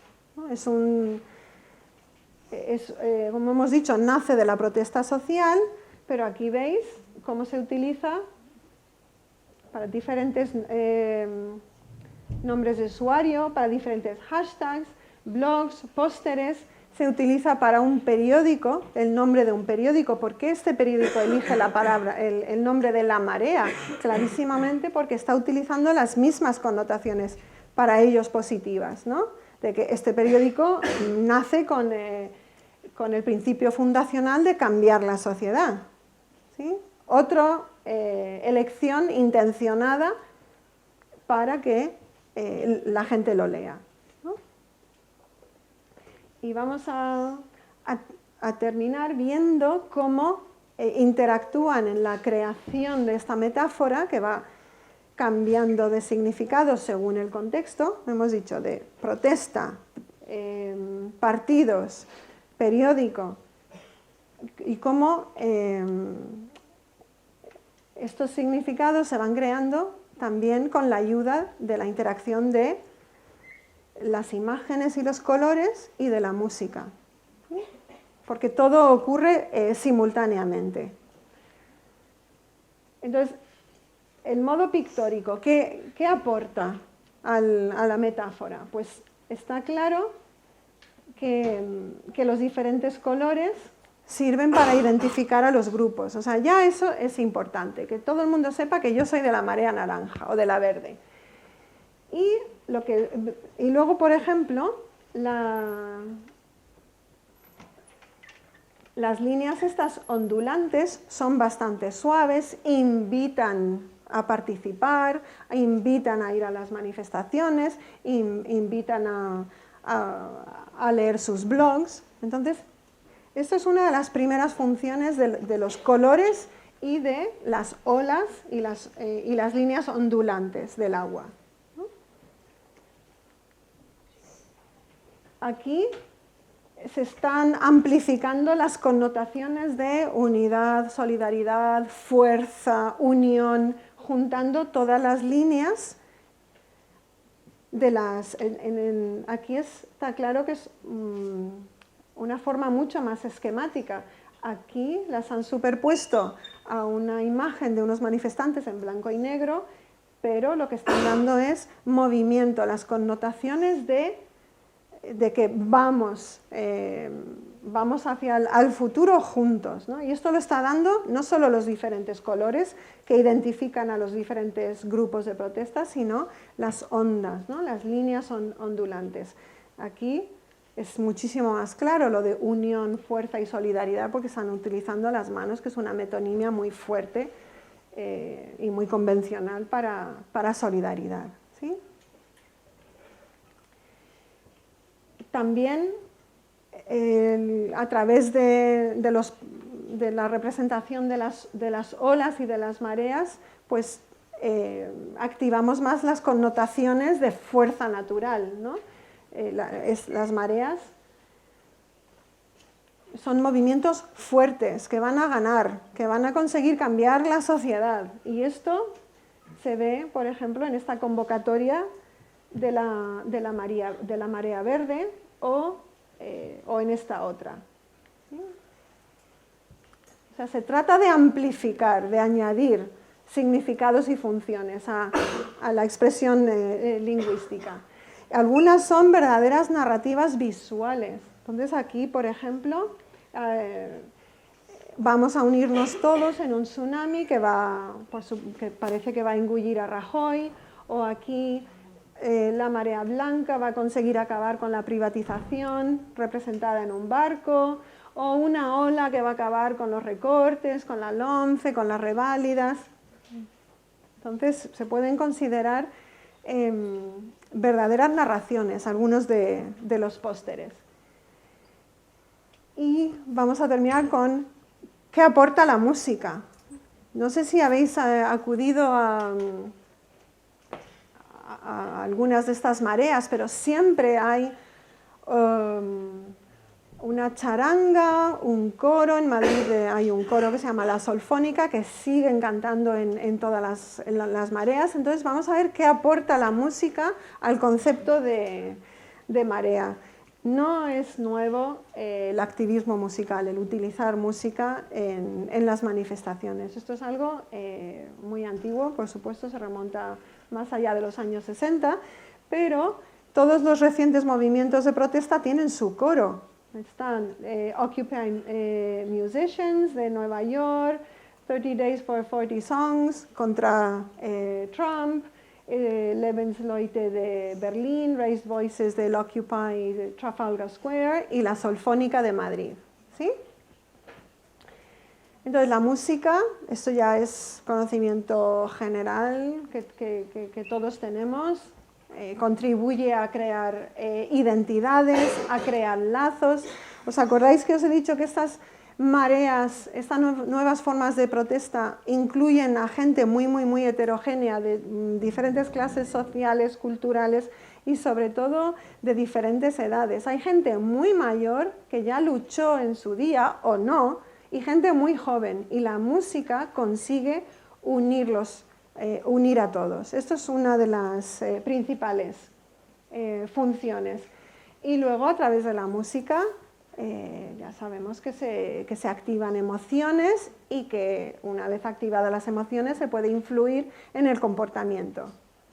Como hemos dicho, nace de la protesta social, pero aquí veis cómo se utiliza para diferentes nombres de usuario, para diferentes hashtags, blogs, pósteres. Se utiliza para un periódico, el nombre de un periódico. ¿Por qué este periódico elige la palabra, el nombre de La Marea? Clarísimamente porque está utilizando las mismas connotaciones para ellos positivas, ¿no? De que este periódico nace con el principio fundacional de cambiar la sociedad, ¿sí? Otra elección intencionada para que la gente lo lea, ¿no? Y vamos a terminar viendo cómo interactúan en la creación de esta metáfora, que va cambiando de significado según el contexto. Hemos dicho de protesta, partidos, periódico, y cómo estos significados se van creando también con la ayuda de la interacción de las imágenes y los colores y de la música, ¿sí? Porque todo ocurre simultáneamente. Entonces, el modo pictórico, ¿qué aporta a la metáfora? Pues está claro que los diferentes colores sirven para identificar a los grupos. O sea, ya eso es importante, que todo el mundo sepa que yo soy de la marea naranja o de la verde. Y luego, por ejemplo, las líneas estas ondulantes son bastante suaves, invitan a participar, invitan a ir a las manifestaciones, invitan a leer sus blogs. Entonces, esto es una de las primeras funciones de los colores y de las olas y las líneas ondulantes del agua, ¿no? Aquí se están amplificando las connotaciones de unidad, solidaridad, fuerza, unión, juntando todas las líneas de aquí está claro que es una forma mucho más esquemática. Aquí las han superpuesto a una imagen de unos manifestantes en blanco y negro, pero lo que están dando es movimiento, las connotaciones de que vamos hacia al futuro juntos, ¿no? Y esto lo está dando no solo los diferentes colores que identifican a los diferentes grupos de protesta, sino las ondas, ¿no? Las líneas ondulantes. Aquí es muchísimo más claro lo de unión, fuerza y solidaridad, porque están utilizando las manos, que es una metonimia muy fuerte y muy convencional para solidaridad, ¿sí? También a través de la representación de las olas y de las mareas, pues activamos más las connotaciones de fuerza natural, ¿no? Las mareas son movimientos fuertes que van a ganar, que van a conseguir cambiar la sociedad. Y esto se ve, por ejemplo, en esta convocatoria de la marea verde o en esta otra. ¿Sí? O sea, se trata de amplificar, de añadir significados y funciones a la expresión lingüística. Algunas son verdaderas narrativas visuales. Entonces aquí, por ejemplo, vamos a unirnos todos en un tsunami que parece que va a engullir a Rajoy, o aquí la marea blanca va a conseguir acabar con la privatización representada en un barco, o una ola que va a acabar con los recortes, con la LOMCE, con las reválidas. Entonces se pueden considerar verdaderas narraciones algunos de los pósteres. Y vamos a terminar con qué aporta la música. No sé si habéis acudido a algunas de estas mareas, pero siempre hay una charanga, un coro. En Madrid hay un coro que se llama La Solfónica, que siguen cantando en todas las mareas. Entonces vamos a ver qué aporta la música al concepto de marea. No es nuevo el activismo musical, el utilizar música en las manifestaciones. Esto es algo muy antiguo, por supuesto, se remonta más allá de los años 60, pero todos los recientes movimientos de protesta tienen su coro. Están Occupy Musicians de Nueva York, 30 Days for 40 Songs contra Trump, Lebensleute de Berlín, Raised Voices del Occupy de Trafalgar Square y la Solfónica de Madrid. ¿Sí? Entonces la música, esto ya es conocimiento general que todos tenemos, contribuye a crear identidades, a crear lazos. ¿Os acordáis que os he dicho que estas mareas, estas nuevas formas de protesta incluyen a gente muy, muy, muy heterogénea de diferentes clases sociales, culturales y sobre todo de diferentes edades? Hay gente muy mayor que ya luchó en su día o no, y gente muy joven, y la música consigue unir a todos. Esto es una de las principales funciones. Y luego a través de la música ya sabemos que se activan emociones y que una vez activadas las emociones se puede influir en el comportamiento.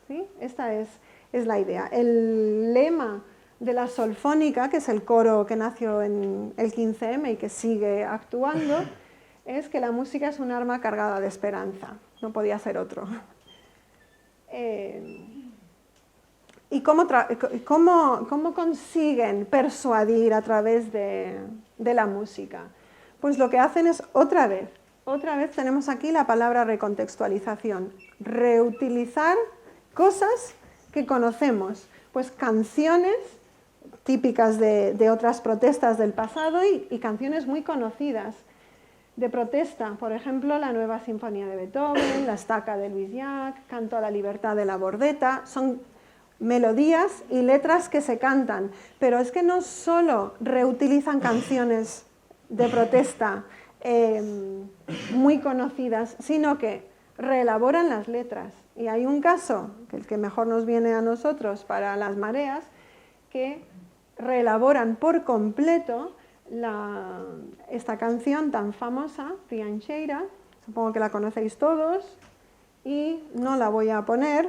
¿Sí? Esta es la idea. El lema de la Solfónica, que es el coro que nació en el 15M y que sigue actuando, es que la música es un arma cargada de esperanza. No podía ser otro. ¿Y cómo consiguen persuadir a través de la música? Pues lo que hacen es otra vez tenemos aquí la palabra recontextualización, reutilizar cosas que conocemos, pues canciones típicas de otras protestas del pasado y canciones muy conocidas de protesta, por ejemplo, la Nueva Sinfonía de Beethoven, la Estaca de Luis Llach, Canto a la Libertad de la Bordeta. Son melodías y letras que se cantan, pero es que no solo reutilizan canciones de protesta muy conocidas, sino que reelaboran las letras. Y hay un caso, que el que mejor nos viene a nosotros para las mareas, que reelaboran por completo esta canción tan famosa, Riancheira, supongo que la conocéis todos, y no la voy a poner,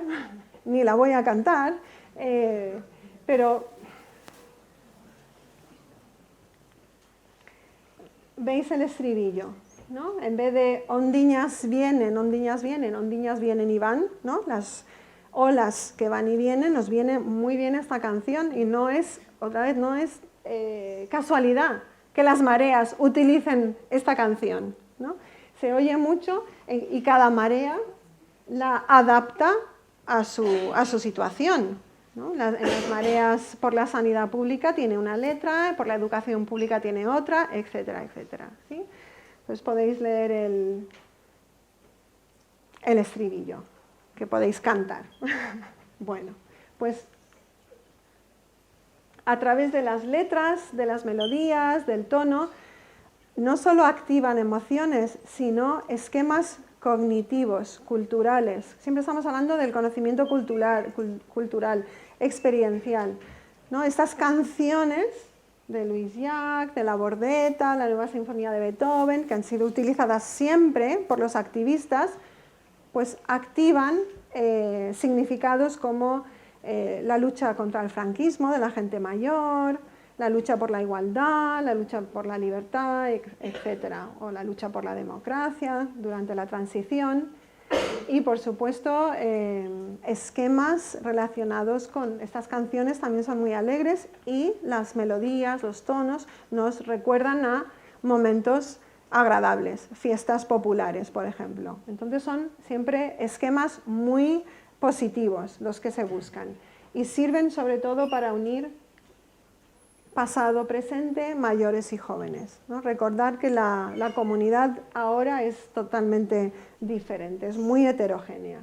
ni la voy a cantar, pero veis el estribillo, ¿no? En vez de ondiñas vienen, ondiñas vienen, ondiñas vienen y van, ¿no? Las olas que van y vienen, nos viene muy bien esta canción y no es, otra vez, no es casualidad que las mareas utilicen esta canción, ¿no? Se oye mucho y cada marea la adapta a su situación, ¿no? En las mareas por la sanidad pública tiene una letra, por la educación pública tiene otra, etcétera, etcétera, ¿sí? Entonces podéis leer el estribillo, que podéis cantar. Bueno, pues a través de las letras, de las melodías, del tono, no solo activan emociones, sino esquemas cognitivos, culturales. Siempre estamos hablando del conocimiento cultural, experiencial, ¿no? Estas canciones de Louis Jacques, de la Bordeta, la Nueva Sinfonía de Beethoven, que han sido utilizadas siempre por los activistas, pues activan significados como la lucha contra el franquismo de la gente mayor, la lucha por la igualdad, la lucha por la libertad, etcétera, o la lucha por la democracia durante la transición y, por supuesto, esquemas relacionados con estas canciones también son muy alegres y las melodías, los tonos nos recuerdan a momentos agradables, fiestas populares, por ejemplo. Entonces son siempre esquemas muy positivos los que se buscan y sirven sobre todo para unir pasado, presente, mayores y jóvenes, ¿no? Recordar que la comunidad ahora es totalmente diferente, es muy heterogénea.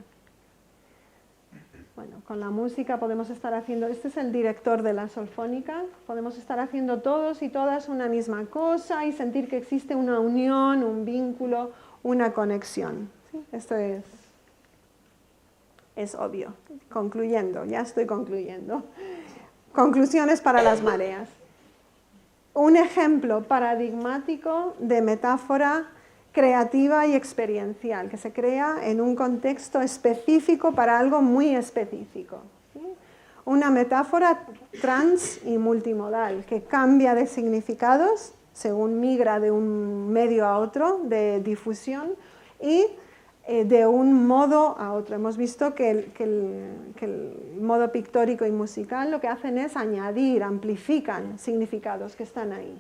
Bueno, con la música podemos estar haciendo, este es el director de la Solfónica, podemos estar haciendo todos y todas una misma cosa y sentir que existe una unión, un vínculo, una conexión, ¿sí? Esto es obvio. Concluyendo, ya estoy concluyendo. Conclusiones para las mareas. Un ejemplo paradigmático de metáfora creativa y experiencial, que se crea en un contexto específico para algo muy específico, ¿sí? Una metáfora trans y multimodal, que cambia de significados según migra de un medio a otro de difusión y de un modo a otro. Hemos visto que el modo pictórico y musical lo que hacen es añadir, amplifican significados que están ahí.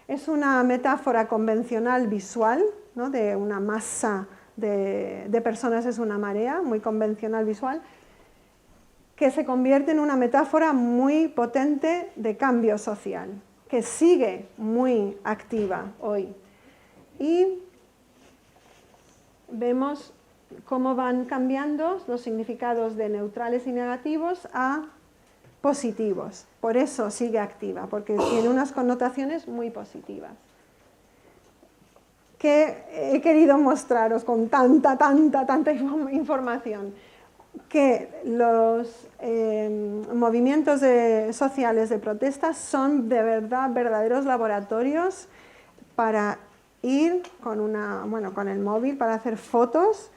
Es una metáfora convencional visual, ¿no? De una masa de personas es una marea, muy convencional visual, que se convierte en una metáfora muy potente de cambio social, que sigue muy activa hoy. Y vemos cómo van cambiando los significados de neutrales y negativos a positivos. Por eso sigue activa, porque tiene unas connotaciones muy positivas. ¿Qué he querido mostraros con tanta información? Que los movimientos sociales de protesta son de verdad verdaderos laboratorios para ir con el móvil para hacer fotos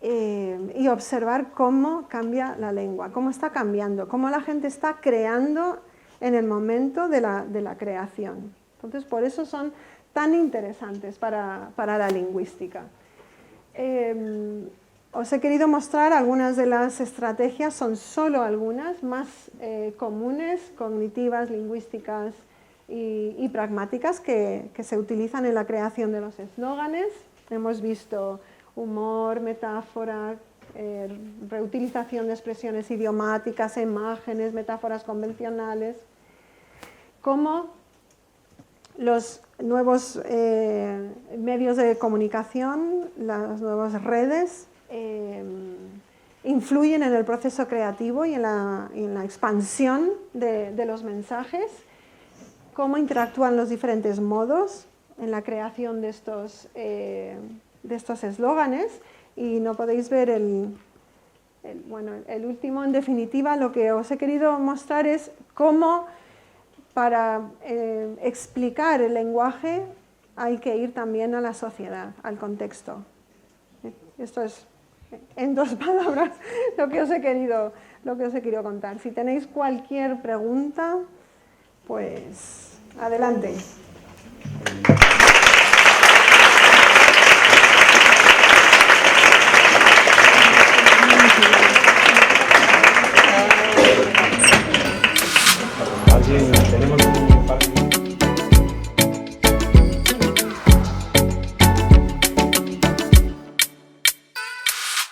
y observar cómo cambia la lengua, cómo está cambiando, cómo la gente está creando en el momento de la creación. Entonces, por eso son tan interesantes para la lingüística. Os he querido mostrar algunas de las estrategias, son solo algunas más comunes, cognitivas, lingüísticas y pragmáticas que se utilizan en la creación de los eslóganes. Hemos visto humor, metáfora, reutilización de expresiones idiomáticas, imágenes, metáforas convencionales, cómo los nuevos medios de comunicación, las nuevas redes, influyen en el proceso creativo y en la expansión de los mensajes, cómo interactúan los diferentes modos en la creación de estos eslóganes, y no podéis ver el último. En definitiva, lo que os he querido mostrar es cómo para explicar el lenguaje hay que ir también a la sociedad, al contexto. Esto es, en 2 palabras, lo que os he querido contar. Si tenéis cualquier pregunta, pues adelante.